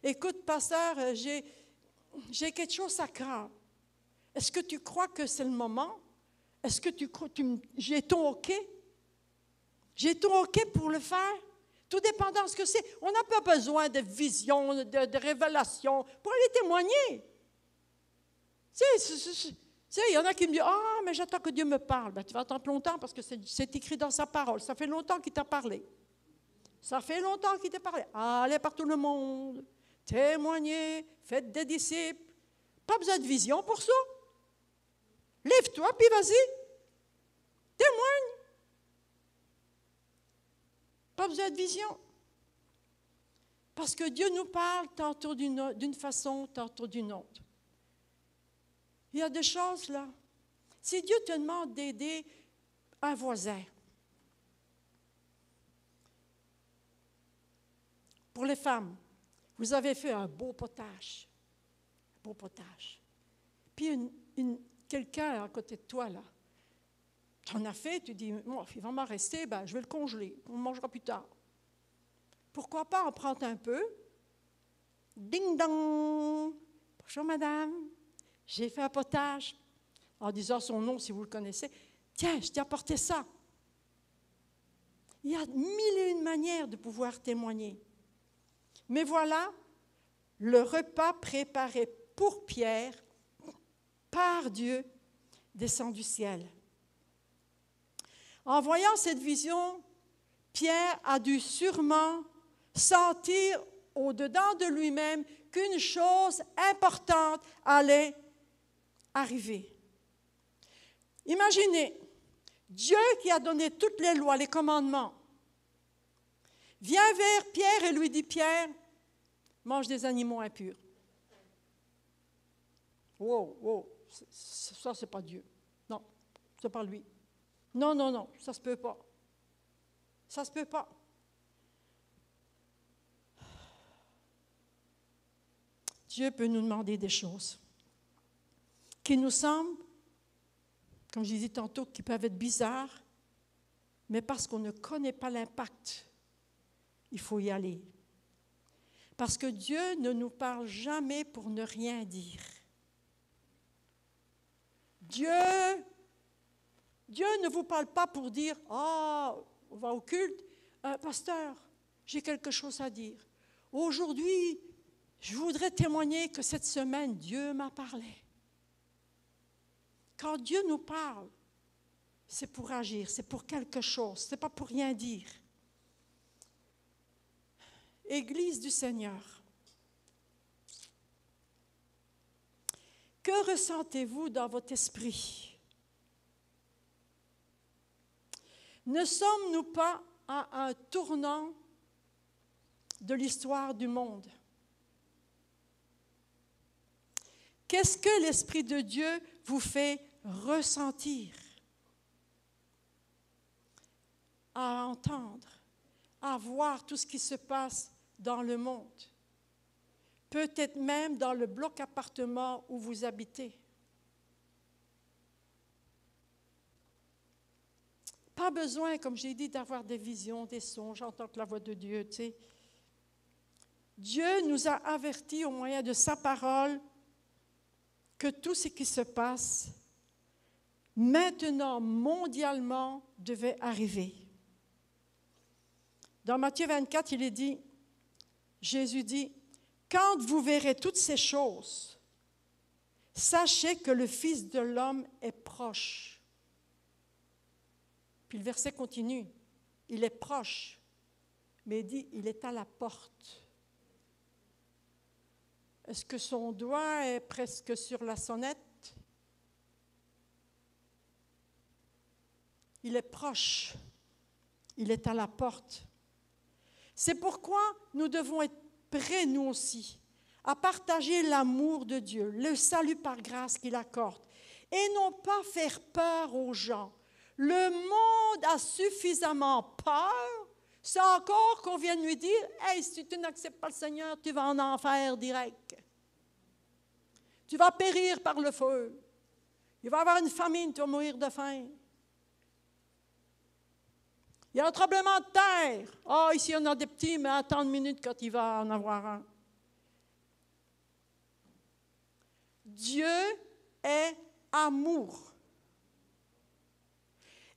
Écoute, pasteur, j'ai quelque chose à craindre. Est-ce que tu crois que c'est le moment? Est-ce que j'ai ton OK? J'ai ton OK pour le faire? Tout dépendant de ce que c'est. On n'a pas besoin de vision, de révélation pour aller témoigner. Tu sais, il y en a qui me disent « Ah, mais j'attends que Dieu me parle. » Ben, tu vas attendre longtemps parce que c'est écrit dans sa parole. Ça fait longtemps qu'il t'a parlé. Ça fait longtemps qu'il t'a parlé. Allez par tout le monde, témoignez, faites des disciples. Pas besoin de vision pour ça. Lève-toi, puis vas-y. Témoigne. Pas besoin de vision. Parce que Dieu nous parle tantôt d'une façon, tantôt d'une autre. Il y a des choses là. Si Dieu te demande d'aider un voisin, pour les femmes, vous avez fait un beau potage. Un beau potage. Puis quelqu'un à côté de toi, là, tu en as fait, tu dis, bon, il va m'en rester, ben, je vais le congeler, on le mangera plus tard. Pourquoi pas en prendre un peu? Ding dong! Bonjour madame, j'ai fait un potage. En disant son nom si vous le connaissez. Tiens, je t'ai apporté ça. Il y a 1001 manières de pouvoir témoigner. Mais voilà le repas préparé pour Pierre par Dieu descend du ciel. En voyant cette vision, Pierre a dû sûrement sentir au-dedans de lui-même qu'une chose importante allait arriver. Imaginez, Dieu qui a donné toutes les lois, les commandements, vient vers Pierre et lui dit, Pierre, mange des animaux impurs. Wow, ça c'est pas Dieu. Non, c'est pas lui. Non, ça se peut pas. Ça se peut pas. Dieu peut nous demander des choses qui nous semblent, comme je disais tantôt, qui peuvent être bizarres, mais parce qu'on ne connaît pas l'impact, il faut y aller. Parce que Dieu ne nous parle jamais pour ne rien dire. Dieu ne vous parle pas pour dire « Ah, on va au culte, pasteur, j'ai quelque chose à dire. Aujourd'hui, je voudrais témoigner que cette semaine, Dieu m'a parlé. » Quand Dieu nous parle, c'est pour agir, c'est pour quelque chose, ce n'est pas pour rien dire. Église du Seigneur, que ressentez-vous dans votre esprit? Ne sommes-nous pas à un tournant de l'histoire du monde? Qu'est-ce que l'Esprit de Dieu vous fait ressentir, à entendre, à voir tout ce qui se passe dans le monde? Peut-être même dans le bloc appartement où vous habitez. Pas besoin, comme j'ai dit, d'avoir des visions, des sons, j'entends la voix de Dieu, tu sais. Dieu nous a avertis au moyen de sa parole que tout ce qui se passe maintenant, mondialement, devait arriver. Dans Matthieu 24, il est dit, Jésus dit, « Quand vous verrez toutes ces choses, sachez que le Fils de l'homme est proche. » Puis le verset continue, il est proche, mais il dit, il est à la porte. Est-ce que son doigt est presque sur la sonnette? Il est proche, il est à la porte. C'est pourquoi nous devons être prêts, nous aussi, à partager l'amour de Dieu, le salut par grâce qu'il accorde, et non pas faire peur aux gens. Le monde a suffisamment peur, c'est encore qu'on vienne lui dire « Hey, si tu n'acceptes pas le Seigneur, tu vas en enfer direct. Tu vas périr par le feu. Il va y avoir une famine, tu vas mourir de faim. » Il y a un tremblement de terre. Ah, ici, on a des petits, mais attends une minute quand il va en avoir un. Dieu est amour.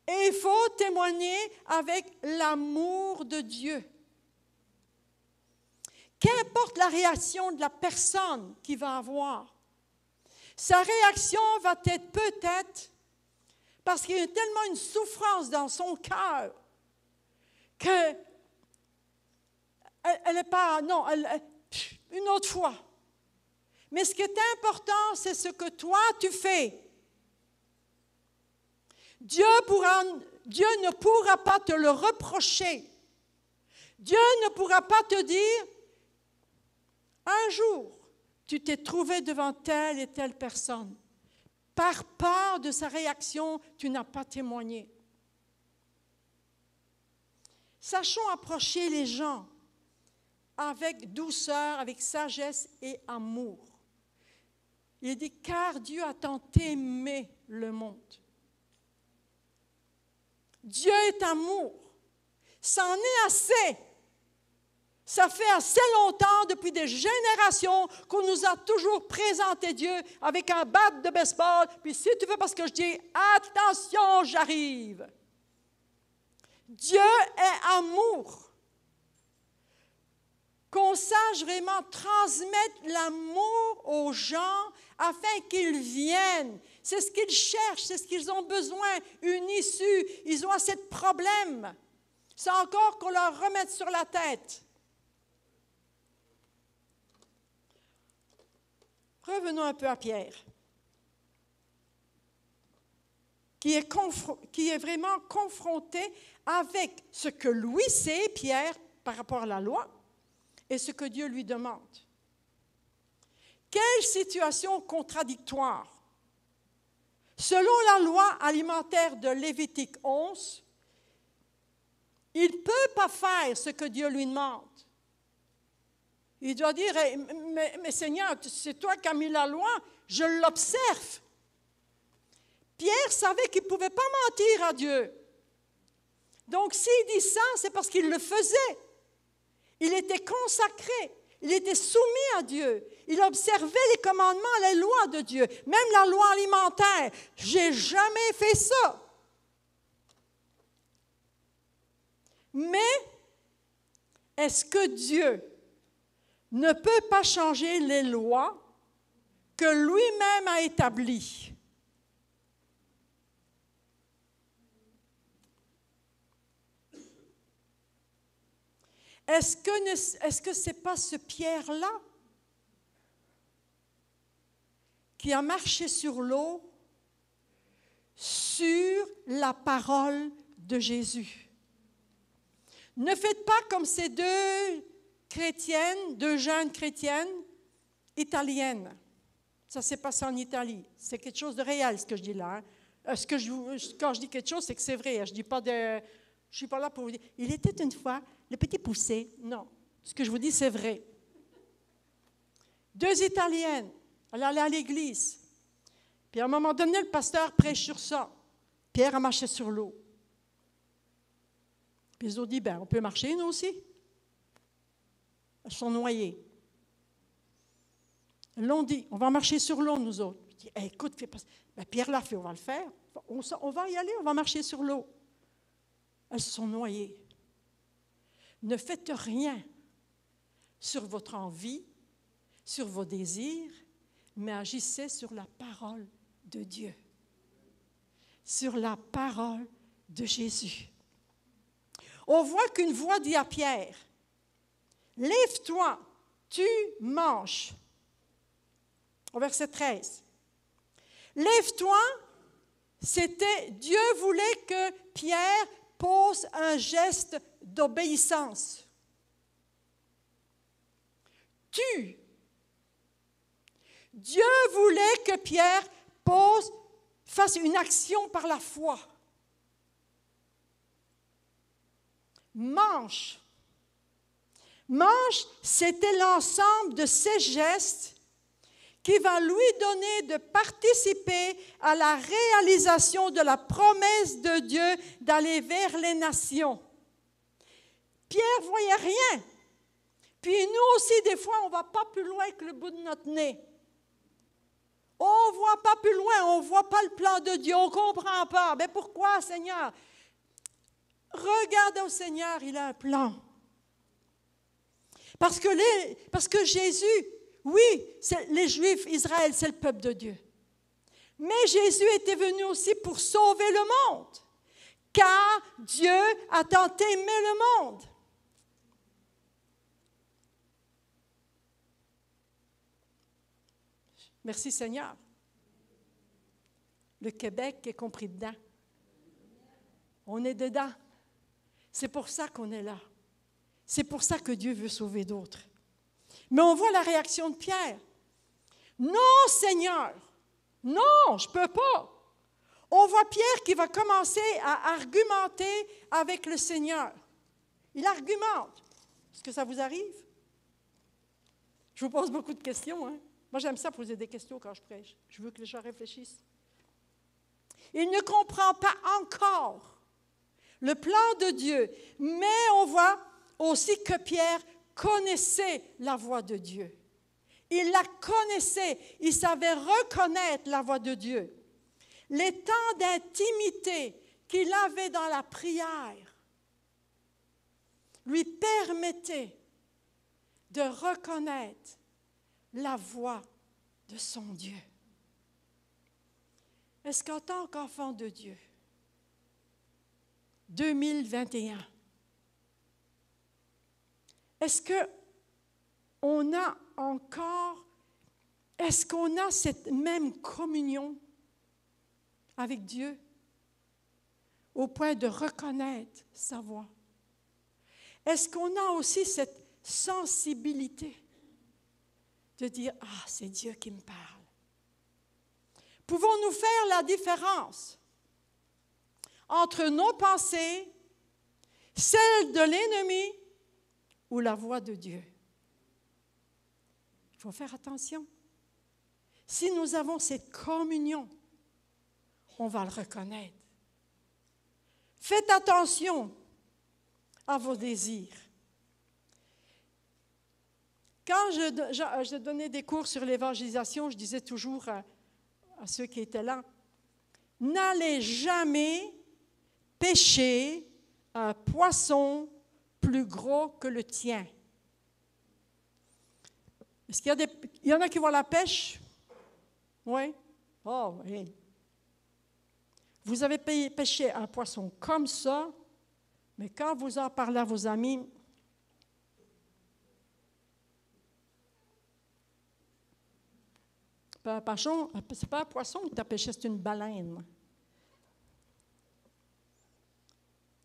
Et il faut témoigner avec l'amour de Dieu. Qu'importe la réaction de la personne qu'il va avoir, sa réaction va être peut-être parce qu'il y a tellement une souffrance dans son cœur qu'elle n'est pas, non, une autre fois. Mais ce qui est important, c'est ce que toi tu fais. Dieu ne pourra pas te le reprocher. Dieu ne pourra pas te dire, un jour, tu t'es trouvé devant telle et telle personne. Par peur de sa réaction, tu n'as pas témoigné. Sachons approcher les gens avec douceur, avec sagesse et amour. Il dit, car Dieu a tant aimé le monde. Dieu est amour. C'en est assez. Ça fait assez longtemps, depuis des générations, qu'on nous a toujours présenté Dieu avec un bat de baseball. Puis si tu veux, parce que je dis, attention, j'arrive. Dieu est amour. Qu'on sache vraiment transmettre l'amour aux gens afin qu'ils viennent. C'est ce qu'ils cherchent, c'est ce qu'ils ont besoin, une issue. Ils ont assez de problèmes. C'est encore qu'on leur remette sur la tête. Revenons un peu à Pierre, qui est vraiment confronté avec ce que lui sait, Pierre, par rapport à la loi, et ce que Dieu lui demande. Quelle situation contradictoire! Selon la loi alimentaire de Lévitique 11, il ne peut pas faire ce que Dieu lui demande. Il doit dire, mais Seigneur, c'est toi qui as mis la loi, je l'observe. Pierre savait qu'il ne pouvait pas mentir à Dieu. Donc s'il dit ça, c'est parce qu'il le faisait. Il était consacré, il était soumis à Dieu. Il observait les commandements, les lois de Dieu, même la loi alimentaire. Je n'ai jamais fait ça. Mais est-ce que Dieu ne peut pas changer les lois que lui-même a établies? Est-ce que ce n'est pas ce Pierre-là qui a marché sur l'eau sur la parole de Jésus? Ne faites pas comme ces deux jeunes chrétiennes italiennes. Ça s'est passé en Italie. C'est quelque chose de réel, ce que je dis là. Quand je dis quelque chose, c'est que c'est vrai. Je ne suis pas là pour vous dire, il était une fois le petit poussé. Non, ce que je vous dis, c'est vrai. Deux Italiennes, elles allaient à l'église. Puis à un moment donné, le pasteur prêche sur ça. Pierre a marché sur l'eau. Puis ils ont dit, on peut marcher, nous aussi. Elles sont noyées. Elles l'ont dit, on va marcher sur l'eau, nous autres. Je dis, écoute, Pierre l'a fait, on va le faire. On va y aller, on va marcher sur l'eau. Elles se sont noyées. Ne faites rien sur votre envie, sur vos désirs, mais agissez sur la parole de Dieu, sur la parole de Jésus. On voit qu'une voix dit à Pierre, « Lève-toi, tu manges. » Au verset 13. « Lève-toi », c'était, Dieu voulait que Pierre pose un geste d'obéissance. Tu. Dieu voulait que Pierre fasse une action par la foi. Mange. Mange, c'était l'ensemble de ces gestes qui va lui donner de participer à la réalisation de la promesse de Dieu d'aller vers les nations. Pierre ne voyait rien. Puis nous aussi, des fois, on ne va pas plus loin que le bout de notre nez. On ne voit pas plus loin, on ne voit pas le plan de Dieu, on ne comprend pas. Mais pourquoi, Seigneur? Regardez au Seigneur, il a un plan. Parce que Jésus, oui, les Juifs, Israël, c'est le peuple de Dieu. Mais Jésus était venu aussi pour sauver le monde. Car Dieu a tant aimé le monde. Merci Seigneur. Le Québec est compris dedans. On est dedans. C'est pour ça qu'on est là. C'est pour ça que Dieu veut sauver d'autres. Mais on voit la réaction de Pierre. Non, Seigneur. Non, je ne peux pas. On voit Pierre qui va commencer à argumenter avec le Seigneur. Il argumente. Est-ce que ça vous arrive? Je vous pose beaucoup de questions, hein? Moi, j'aime ça poser des questions quand je prêche. Je veux que les gens réfléchissent. Il ne comprend pas encore le plan de Dieu, mais on voit aussi que Pierre connaissait la voix de Dieu. Il la connaissait, il savait reconnaître la voix de Dieu. Les temps d'intimité qu'il avait dans la prière lui permettaient de reconnaître la voix de son Dieu. Est-ce qu'en tant qu'enfant de Dieu, 2021, est-ce qu'on a encore, est-ce qu'on a cette même communion avec Dieu au point de reconnaître sa voix? Est-ce qu'on a aussi cette sensibilité de dire « Ah, c'est Dieu qui me parle ». Pouvons-nous faire la différence entre nos pensées, celles de l'ennemi ou la voix de Dieu? Il faut faire attention. Si nous avons cette communion, on va le reconnaître. Faites attention à vos désirs. Quand je donnais des cours sur l'évangélisation, je disais toujours à ceux qui étaient là, n'allez jamais pêcher un poisson plus gros que le tien. Est-ce qu'il y en a qui vont à la pêche? Oui? Oh, oui. Vous avez pêché un poisson comme ça, mais quand vous en parlez à vos amis, c'est pas un poisson que tu as pêché, c'est une baleine.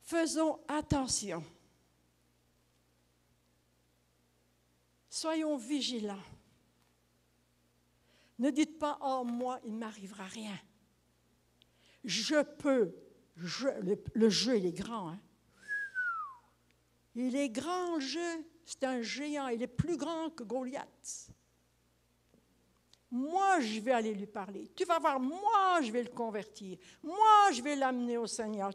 Faisons attention. Soyons vigilants. Ne dites pas « Oh, moi, il ne m'arrivera rien. Je peux. » Le jeu, il est grand. Hein? Il est grand, le jeu. C'est un géant. Il est plus grand que Goliath. Moi, je vais aller lui parler. Tu vas voir, moi, je vais le convertir. Moi, je vais l'amener au Seigneur.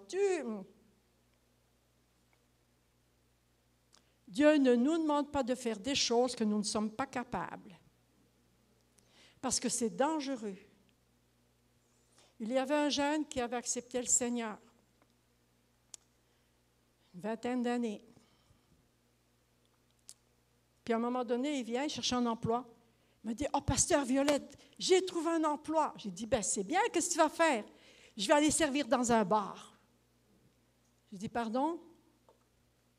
Dieu ne nous demande pas de faire des choses que nous ne sommes pas capables. Parce que c'est dangereux. Il y avait un jeune qui avait accepté le Seigneur. Une vingtaine d'années. Puis à un moment donné, il vient chercher un emploi. Il me dit, « Oh, pasteur Violette, j'ai trouvé un emploi. » J'ai dit, « Ben, c'est bien, qu'est-ce que tu vas faire? » « Je vais aller servir dans un bar. » J'ai dit, « Pardon? »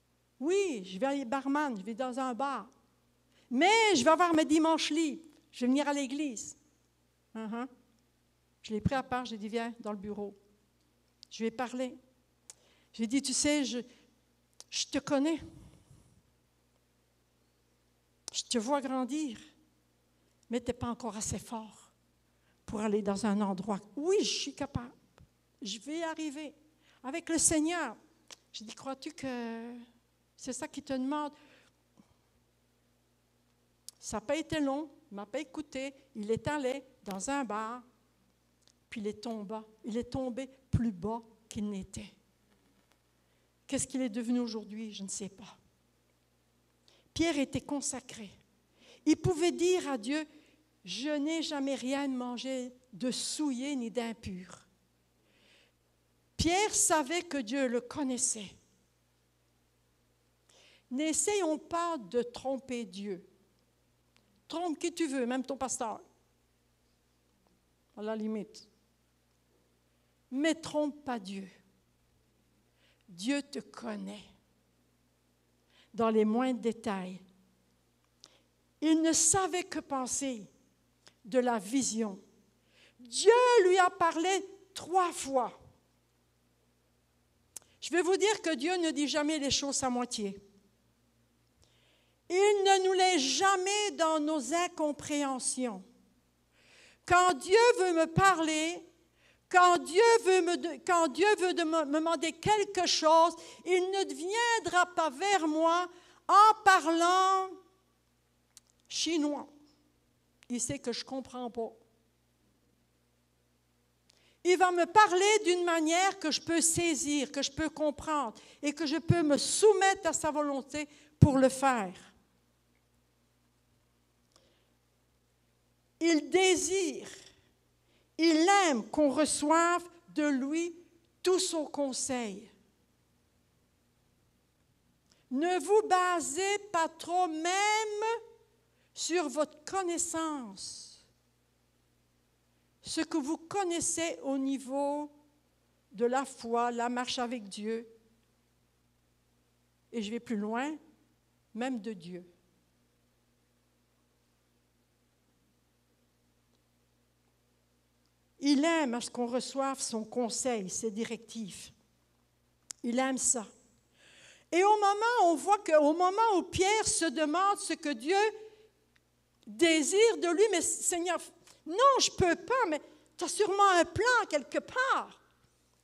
« Oui, je vais aller barman, je vais dans un bar. Mais je vais avoir mes dimanches libres. Je vais venir à l'église. » Je l'ai pris à part, j'ai dit, « Viens dans le bureau. » Je lui ai parlé. J'ai dit, « Tu sais, je te connais. Je te vois grandir. Mais tu n'es pas encore assez fort pour aller dans un endroit. Oui, je suis capable. Je vais arriver. Avec le Seigneur. » J'ai dit, « Crois-tu que c'est ça qu'il te demande? » Ça n'a pas été long. Il ne m'a pas écouté. Il est allé dans un bar, puis il est tombé plus bas qu'il n'était. Qu'est-ce qu'il est devenu aujourd'hui? Je ne sais pas. Pierre était consacré. Il pouvait dire à Dieu, « Je n'ai jamais rien mangé de souillé ni d'impur. » Pierre savait que Dieu le connaissait. N'essayons pas de tromper Dieu. Trompe qui tu veux, même ton pasteur, à la limite. Mais trompe pas Dieu. Dieu te connaît dans les moindres détails. Il ne savait que penser de la vision. Dieu lui a parlé 3 fois. Je vais vous dire que Dieu ne dit jamais les choses à moitié. Il ne nous laisse jamais dans nos incompréhensions. Quand Dieu veut me parler, quand Dieu veut me demander quelque chose, il ne viendra pas vers moi en parlant chinois. Il sait que je ne comprends pas. Il va me parler d'une manière que je peux saisir, que je peux comprendre et que je peux me soumettre à sa volonté pour le faire. Il désire, il aime qu'on reçoive de lui tout son conseil. Ne vous basez pas trop même sur votre connaissance, ce que vous connaissez au niveau de la foi, la marche avec Dieu, et je vais plus loin, même de Dieu. Il aime à ce qu'on reçoive son conseil, ses directives. Il aime ça. Et on voit qu'au moment où Pierre se demande ce que Dieu désire de lui, mais Seigneur, non, je ne peux pas, mais tu as sûrement un plan quelque part.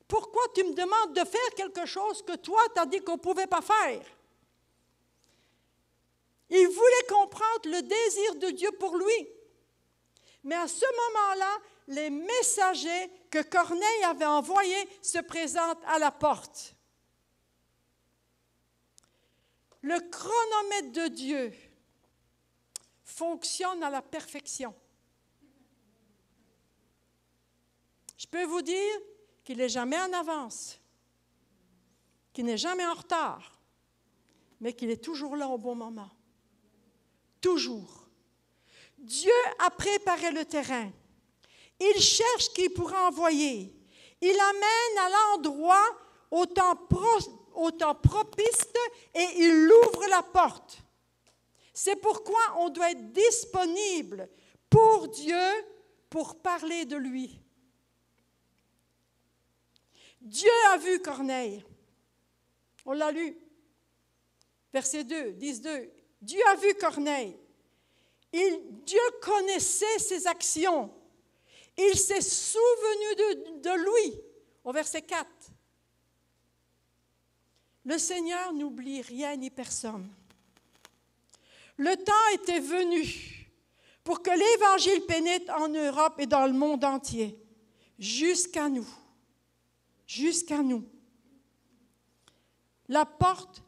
Pourquoi tu me demandes de faire quelque chose que toi, tu as dit qu'on ne pouvait pas faire? Il voulait comprendre le désir de Dieu pour lui. Mais à ce moment-là, les messagers que Corneille avait envoyés se présentent à la porte. Le chronomètre de Dieu fonctionne à la perfection. Je peux vous dire qu'il n'est jamais en avance, qu'il n'est jamais en retard, mais qu'il est toujours là au bon moment. Toujours. Dieu a préparé le terrain. Il cherche qui pourra envoyer. Il amène à l'endroit au temps propice et il ouvre la porte. C'est pourquoi on doit être disponible pour Dieu pour parler de lui. Dieu a vu Corneille. On l'a lu. Verset 2, 10-2. Dieu a vu Corneille. Dieu connaissait ses actions. Il s'est souvenu de lui. Au verset 4. Le Seigneur n'oublie rien ni personne. Le temps était venu pour que l'Évangile pénètre en Europe et dans le monde entier, jusqu'à nous. Jusqu'à nous. La porte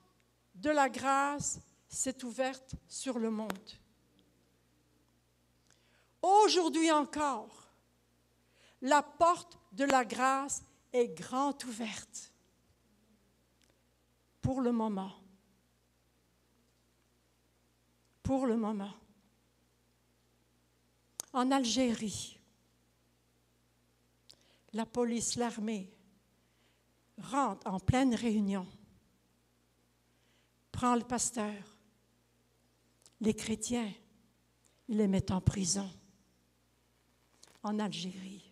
de la grâce s'est ouverte sur le monde. Aujourd'hui encore, la porte de la grâce est grande ouverte. Pour le moment. Pour le moment. En Algérie, la police, l'armée, rentre en pleine réunion, prend le pasteur, les chrétiens, ils les mettent en prison. En Algérie.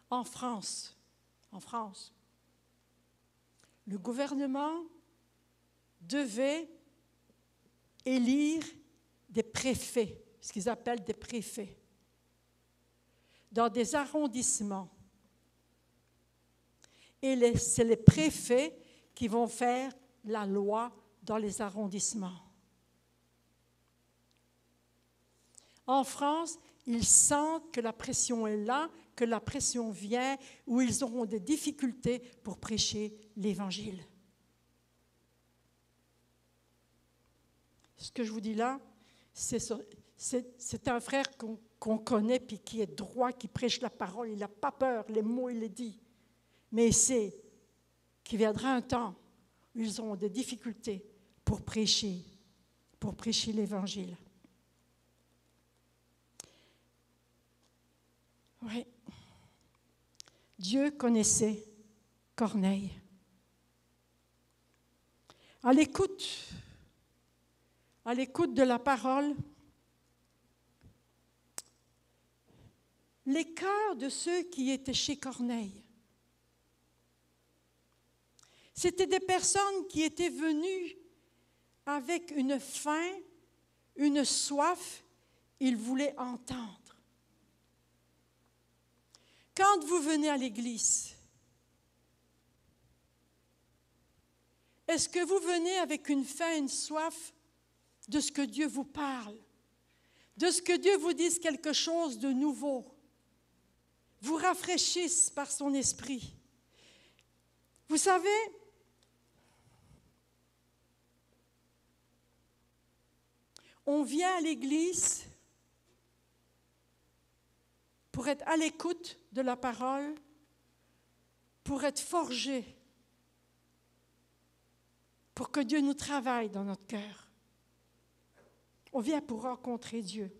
En France, le gouvernement devait élire des préfets, ce qu'ils appellent des préfets, dans des arrondissements. Et c'est les préfets qui vont faire la loi dans les arrondissements. En France, ils sentent que la pression est là, que la pression vient, où ils auront des difficultés pour prêcher l'Évangile. Ce que je vous dis là, c'est un frère qu'on connaît, puis qui est droit, qui prêche la parole, il n'a pas peur, les mots, il les dit. Mais il sait qu'il viendra un temps où ils auront des difficultés pour prêcher l'Évangile. Oui. Dieu connaissait Corneille. À l'écoute de la parole, les cœurs de ceux qui étaient chez Corneille, c'était des personnes qui étaient venues avec une faim, une soif, ils voulaient entendre. Quand vous venez à l'église, est-ce que vous venez avec une faim, une soif de ce que Dieu vous parle, de ce que Dieu vous dise quelque chose de nouveau, vous rafraîchisse par son esprit? Vous savez, on vient à l'église pour être à l'écoute de la parole, pour être forgé, pour que Dieu nous travaille dans notre cœur. On vient pour rencontrer Dieu.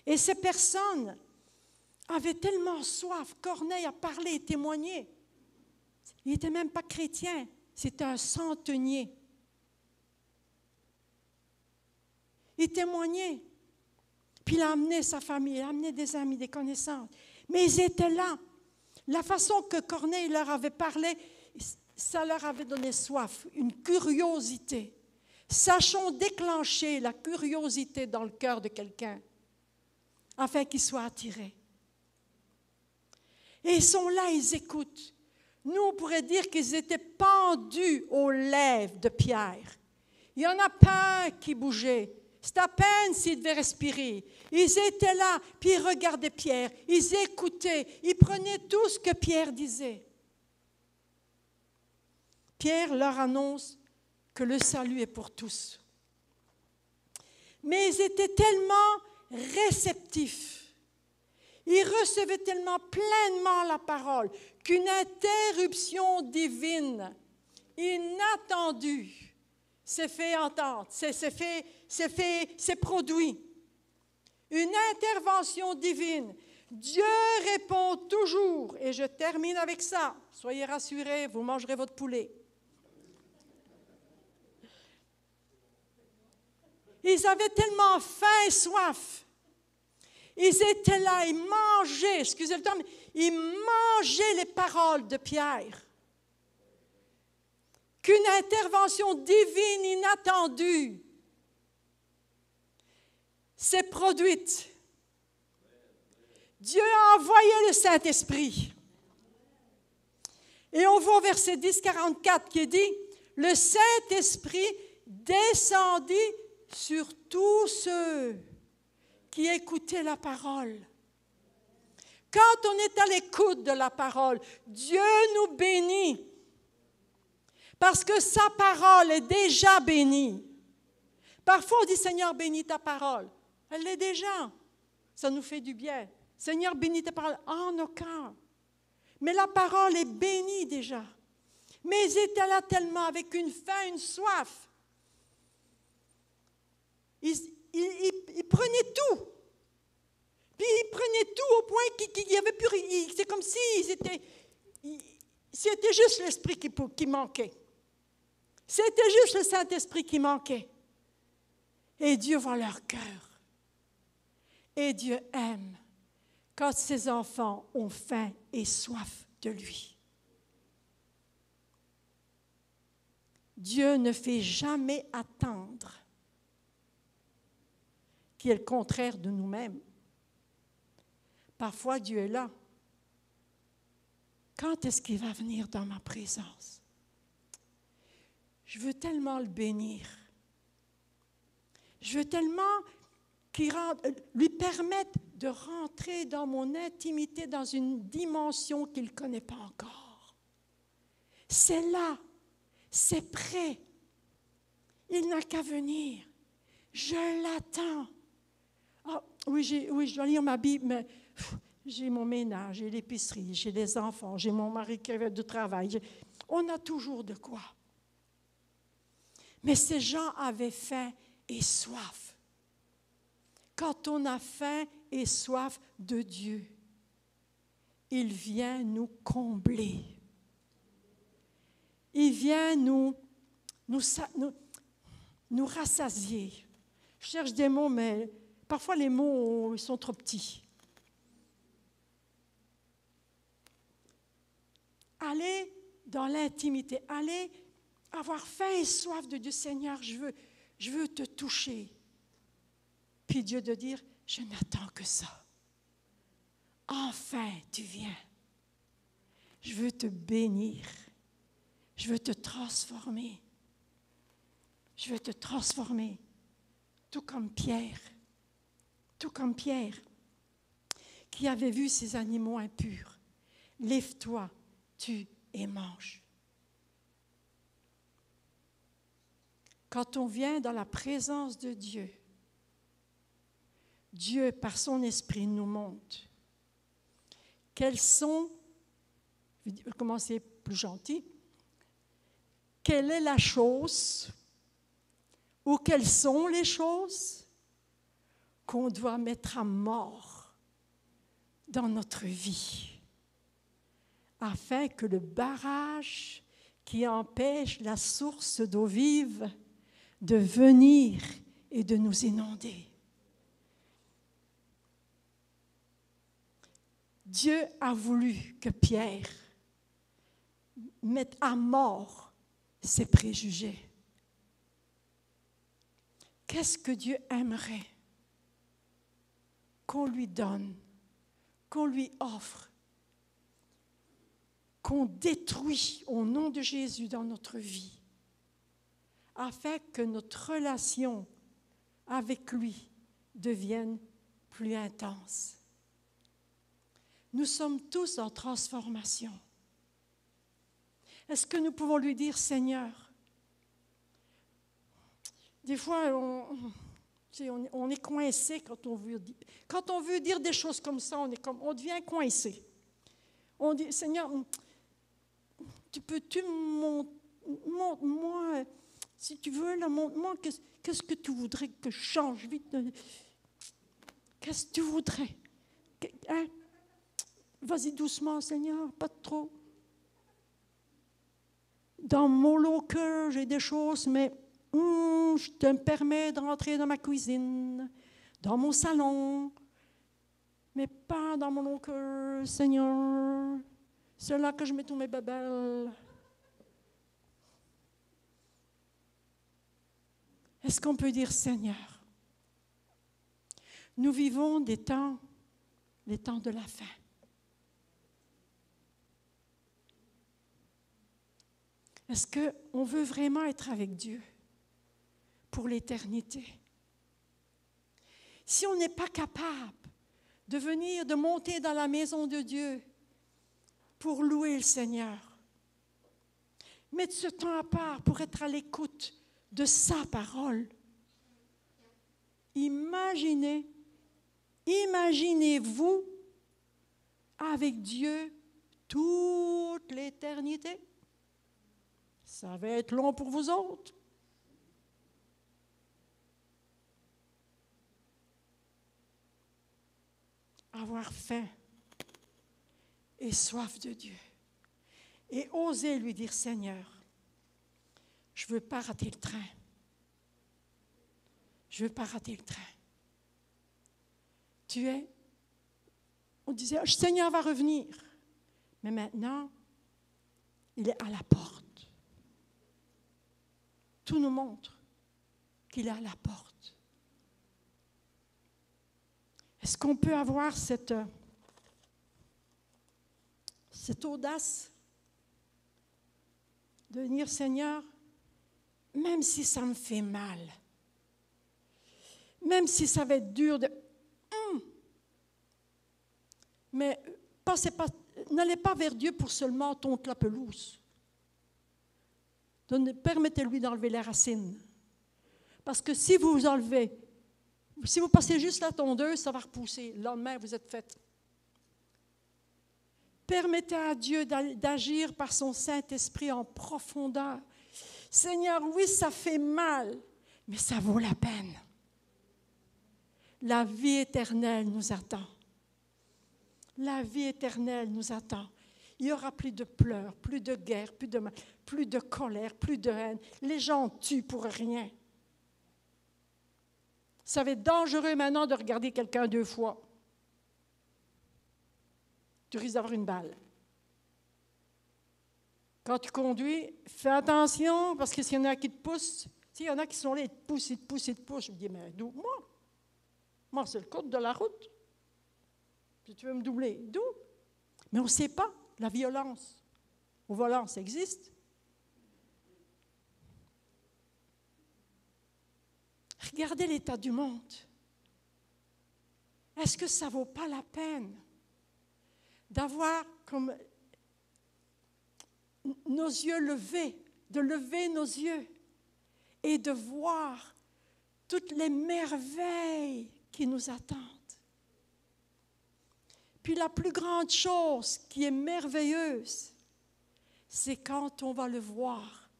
Et ces personnes avaient tellement soif. Corneille a parlé et témoigné. Il n'était même pas chrétien, c'était un centenier. Il témoignait. Puis il a amené sa famille, il a amené des amis, des connaissances. Mais ils étaient là. La façon que Corneille leur avait parlé, ça leur avait donné soif, une curiosité. Sachons déclencher la curiosité dans le cœur de quelqu'un, afin qu'il soit attiré. Et ils sont là, ils écoutent. Nous, on pourrait dire qu'ils étaient pendus aux lèvres de Pierre. Il n'y en a pas un qui bougeait. C'est à peine s'ils devaient respirer. Ils étaient là, puis ils regardaient Pierre, ils écoutaient, ils prenaient tout ce que Pierre disait. Pierre leur annonce que le salut est pour tous. Mais ils étaient tellement réceptifs, ils recevaient tellement pleinement la parole qu'une interruption divine, inattendue, s'est fait entendre, s'est produit. Une intervention divine. Dieu répond toujours, et je termine avec ça. Soyez rassurés, vous mangerez votre poulet. Ils avaient tellement faim et soif. Ils étaient là, ils mangeaient, excusez le terme, ils mangeaient les paroles de Pierre. Qu'une intervention divine inattendue s'est produite. Dieu a envoyé le Saint-Esprit. Et on voit au verset 10-44 qui dit, « Le Saint-Esprit descendit sur tous ceux qui écoutaient la parole. » Quand on est à l'écoute de la parole, Dieu nous bénit. Parce que sa parole est déjà bénie. Parfois, on dit, Seigneur, bénis ta parole. Elle l'est déjà. Ça nous fait du bien. Seigneur, bénis ta parole. En aucun. Mais la parole est bénie déjà. Mais ils étaient là tellement avec une faim, une soif. Ils prenaient tout. Puis ils prenaient tout au point qu'il n'y avait plus rien. C'est comme si c'était juste l'esprit qui manquait. C'était juste le Saint-Esprit qui manquait. Et Dieu voit leur cœur. Et Dieu aime quand ses enfants ont faim et soif de lui. Dieu ne fait jamais attendre, qui est le contraire de nous-mêmes. Parfois, Dieu est là. Quand est-ce qu'il va venir dans ma présence? Je veux tellement le bénir. Je veux tellement lui permettent de rentrer dans mon intimité, dans une dimension qu'il ne connaît pas encore. C'est là, c'est prêt. Il n'a qu'à venir. Je l'attends. Ah, oui, je dois lire ma Bible, mais j'ai mon ménage, j'ai l'épicerie, j'ai les enfants, j'ai mon mari qui avait du travail. On a toujours de quoi. Mais ces gens avaient faim et soif. Quand on a faim et soif de Dieu, il vient nous combler. Il vient nous rassasier. Je cherche des mots, mais parfois les mots ils sont trop petits. Allez dans l'intimité, allez avoir faim et soif de Dieu. Seigneur, je veux te toucher. Puis Dieu de dire, je n'attends que ça. Enfin, tu viens. Je veux te bénir. Je veux te transformer. Je veux te transformer. Tout comme Pierre. Tout comme Pierre, qui avait vu ces animaux impurs. Lève-toi, tue et mange. Quand on vient dans la présence de Dieu, Dieu, par son esprit, nous montre quelles sont, je vais commencer plus gentil, quelle est la chose ou quelles sont les choses qu'on doit mettre à mort dans notre vie afin que le barrage qui empêche la source d'eau vive de venir et de nous inonder. Dieu a voulu que Pierre mette à mort ses préjugés. Qu'est-ce que Dieu aimerait qu'on lui donne, qu'on lui offre, qu'on détruit au nom de Jésus dans notre vie, afin que notre relation avec lui devienne plus intense. Nous sommes tous en transformation. Est-ce que nous pouvons lui dire, Seigneur, des fois, on est coincé quand on veut dire des choses comme ça, on devient coincé. On dit, Seigneur, peux-tu montre-moi, si tu veux, là, montre-moi qu'est-ce que tu voudrais que je change vite. Qu'est-ce que tu voudrais? Hein? Vas-y doucement, Seigneur, pas trop. Dans mon lot cœur, j'ai des choses, mais je te permets de rentrer dans ma cuisine, dans mon salon, mais pas dans mon lot cœur, Seigneur. C'est là que je mets tous mes babelles. Est-ce qu'on peut dire, Seigneur, nous vivons les temps de la fin. Est-ce qu'on veut vraiment être avec Dieu pour l'éternité? Si on n'est pas capable de monter dans la maison de Dieu pour louer le Seigneur, mettre ce temps à part pour être à l'écoute de sa parole, imaginez-vous avec Dieu toute l'éternité. Ça va être long pour vous autres. Avoir faim et soif de Dieu. Et oser lui dire, Seigneur, je ne veux pas rater le train. Je ne veux pas rater le train. On disait, le Seigneur va revenir. Mais maintenant, il est à la porte. Tout nous montre qu'il est à la porte. Est-ce qu'on peut avoir cette audace de dire, Seigneur, même si ça me fait mal, Même si ça va être dur de... Mais n'allez pas vers Dieu pour seulement tondre la pelouse. Permettez-lui d'enlever les racines. Parce que si vous enlevez, si vous passez juste la tondeuse, ça va repousser. Le lendemain, vous êtes fait. Permettez à Dieu d'agir par son Saint-Esprit en profondeur. Seigneur, oui, ça fait mal, mais ça vaut la peine. La vie éternelle nous attend. La vie éternelle nous attend. Il n'y aura plus de pleurs, plus de guerre, plus de colère, plus de haine. Les gens tuent pour rien. Ça va être dangereux maintenant de regarder quelqu'un 2 fois. Tu risques d'avoir une balle. Quand tu conduis, fais attention, parce que s'il y en a qui te poussent, s'il y en a qui sont là, ils te poussent. Je me dis, mais d'où? Moi, c'est le code de la route. Si tu veux me doubler, d'où? Mais on ne sait pas. La violence au volant, ça existe. Regardez l'état du monde. Est-ce que ça ne vaut pas la peine d'avoir comme nos yeux levés, de lever nos yeux et de voir toutes les merveilles qui nous attendent? Puis la plus grande chose qui est merveilleuse, c'est quand on va le voir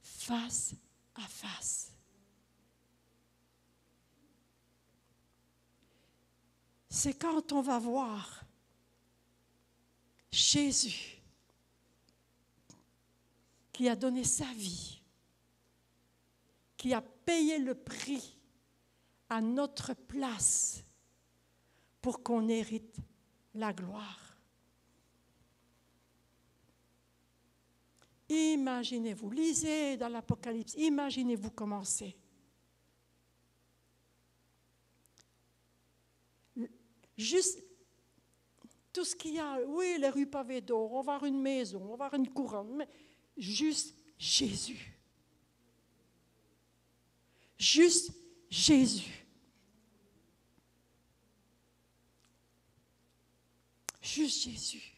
face à face. C'est quand on va voir Jésus qui a donné sa vie, qui a payé le prix à notre place pour qu'on hérite la gloire. Imaginez-vous, lisez dans l'Apocalypse, imaginez-vous comment c'est. Juste tout ce qu'il y a, oui, les rues pavées d'or, on va avoir une maison, on va avoir une couronne, mais juste Jésus. Juste Jésus. Juste Jésus.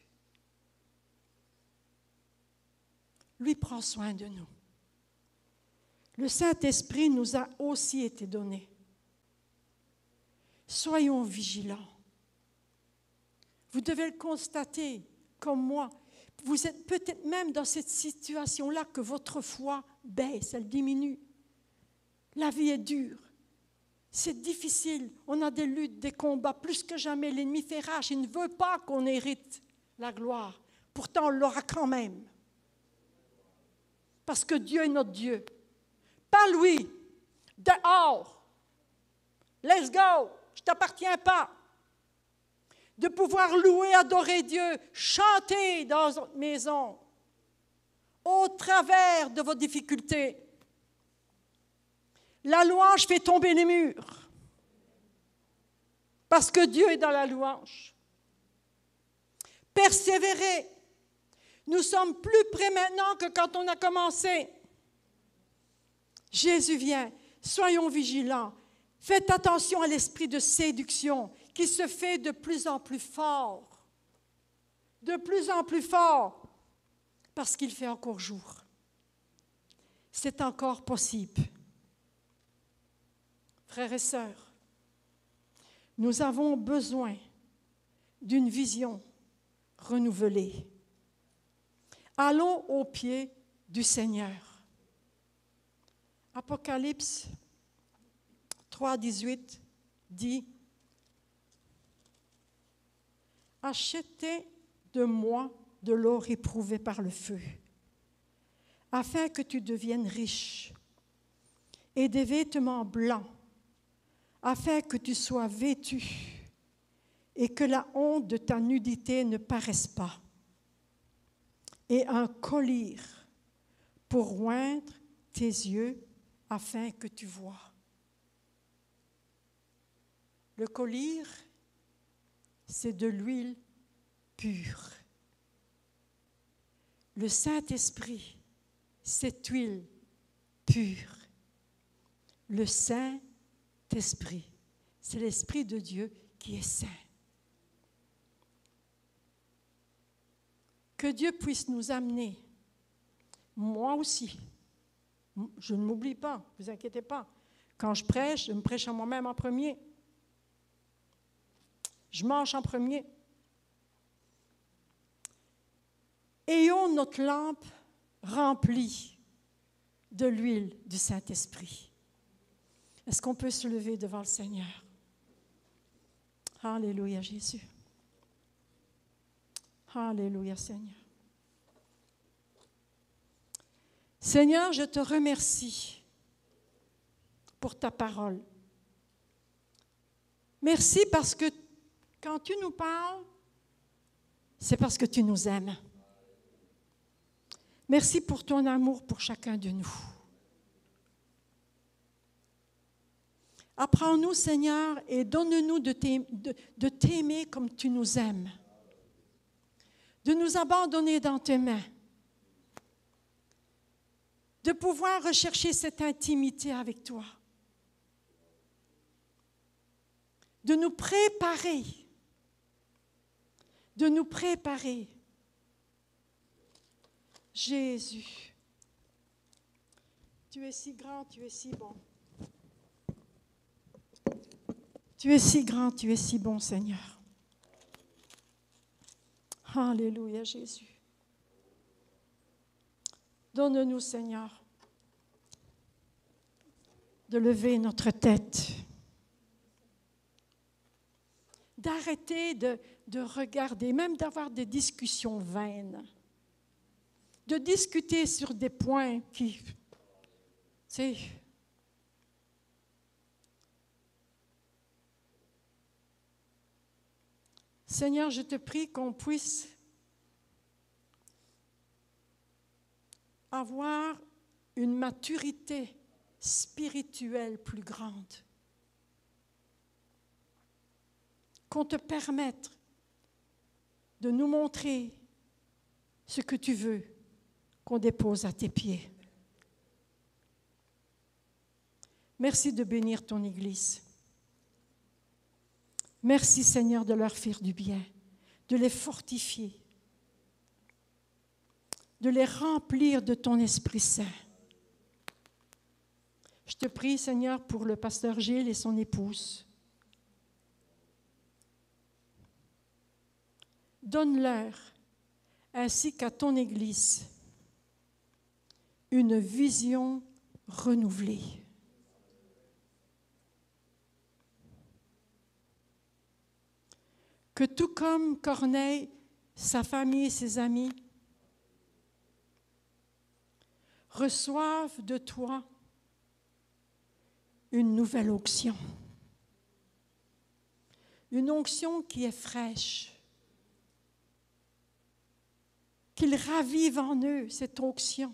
Lui prend soin de nous. Le Saint-Esprit nous a aussi été donné. Soyons vigilants. Vous devez le constater, comme moi. Vous êtes peut-être même dans cette situation-là que votre foi baisse, elle diminue. La vie est dure. C'est difficile. On a des luttes, des combats. Plus que jamais, l'ennemi fait rage. Il ne veut pas qu'on hérite la gloire. Pourtant, on l'aura quand même. Parce que Dieu est notre Dieu. Pas lui. Dehors. Let's go. Je ne t'appartiens pas. De pouvoir louer, adorer Dieu, chanter dans votre maison, au travers de vos difficultés. La louange fait tomber les murs, parce que Dieu est dans la louange. Persévérer. Nous sommes plus près maintenant que quand on a commencé. Jésus vient. Soyons vigilants. Faites attention à l'esprit de séduction qui se fait de plus en plus fort. De plus en plus fort. Parce qu'il fait encore jour. C'est encore possible. Frères et sœurs, nous avons besoin d'une vision renouvelée. Allons au pied du Seigneur. Apocalypse 3,18 dit « Achetez de moi de l'or éprouvé par le feu, afin que tu deviennes riche, et des vêtements blancs, afin que tu sois vêtu, et que la honte de ta nudité ne paraisse pas, et un collier pour oindre tes yeux, afin que tu vois. » Le collier, c'est de l'huile pure. Le Saint-Esprit, cette huile pure. Le Saint-Esprit. Saint-Esprit. C'est l'Esprit de Dieu qui est saint. Que Dieu puisse nous amener, moi aussi. Je ne m'oublie pas, ne vous inquiétez pas. Quand je me prêche à moi-même en premier. Je mange en premier. Ayons notre lampe remplie de l'huile du Saint-Esprit. Est-ce qu'on peut se lever devant le Seigneur? Alléluia, Jésus. Alléluia, Seigneur. Seigneur, je te remercie pour ta parole. Merci parce que quand tu nous parles, c'est parce que tu nous aimes. Merci pour ton amour pour chacun de nous. Apprends-nous, Seigneur, et donne-nous de t'aimer comme tu nous aimes. De nous abandonner dans tes mains. De pouvoir rechercher cette intimité avec toi. De nous préparer. De nous préparer. Jésus, tu es si grand, tu es si bon. Tu es si grand, tu es si bon, Seigneur. Alléluia, Jésus. Donne-nous, Seigneur, de lever notre tête, d'arrêter de regarder, même d'avoir des discussions vaines, de discuter sur des points qui, tu sais, Seigneur, je te prie qu'on puisse avoir une maturité spirituelle plus grande. Qu'on te permette de nous montrer ce que tu veux qu'on dépose à tes pieds. Merci de bénir ton Église. Merci, Seigneur, de leur faire du bien, de les fortifier, de les remplir de ton Esprit Saint. Je te prie, Seigneur, pour le pasteur Gilles et son épouse. Donne-leur, ainsi qu'à ton Église, une vision renouvelée. Que tout comme Corneille, sa famille et ses amis reçoivent de toi une nouvelle onction. Une onction qui est fraîche. Qu'il ravive en eux cette onction.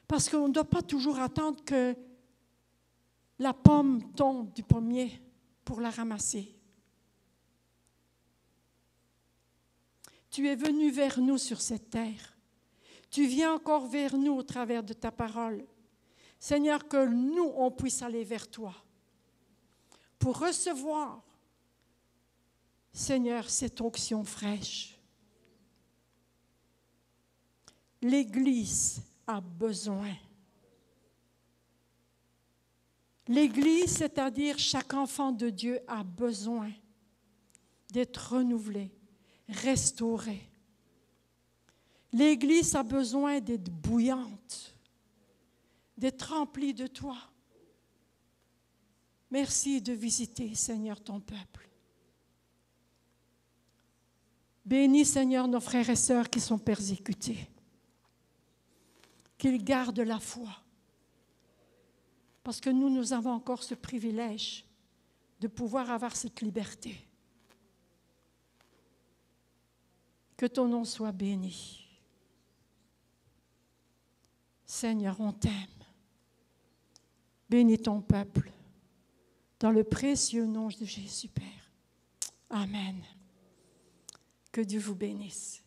Parce qu'on ne doit pas toujours attendre que la pomme tombe du pommier pour la ramasser. Tu es venu vers nous sur cette terre. Tu viens encore vers nous au travers de ta parole. Seigneur, que nous, on puisse aller vers toi pour recevoir, Seigneur, cette onction fraîche. L'Église a besoin. L'Église, c'est-à-dire chaque enfant de Dieu, a besoin d'être renouvelé, restauré. L'Église a besoin d'être bouillante, d'être remplie de toi. Merci de visiter, Seigneur, ton peuple. Bénis, Seigneur, nos frères et sœurs qui sont persécutés. Qu'ils gardent la foi. Parce que nous avons encore ce privilège de pouvoir avoir cette liberté. Que ton nom soit béni. Seigneur, on t'aime. Bénis ton peuple. Dans le précieux nom de Jésus, Père. Amen. Que Dieu vous bénisse.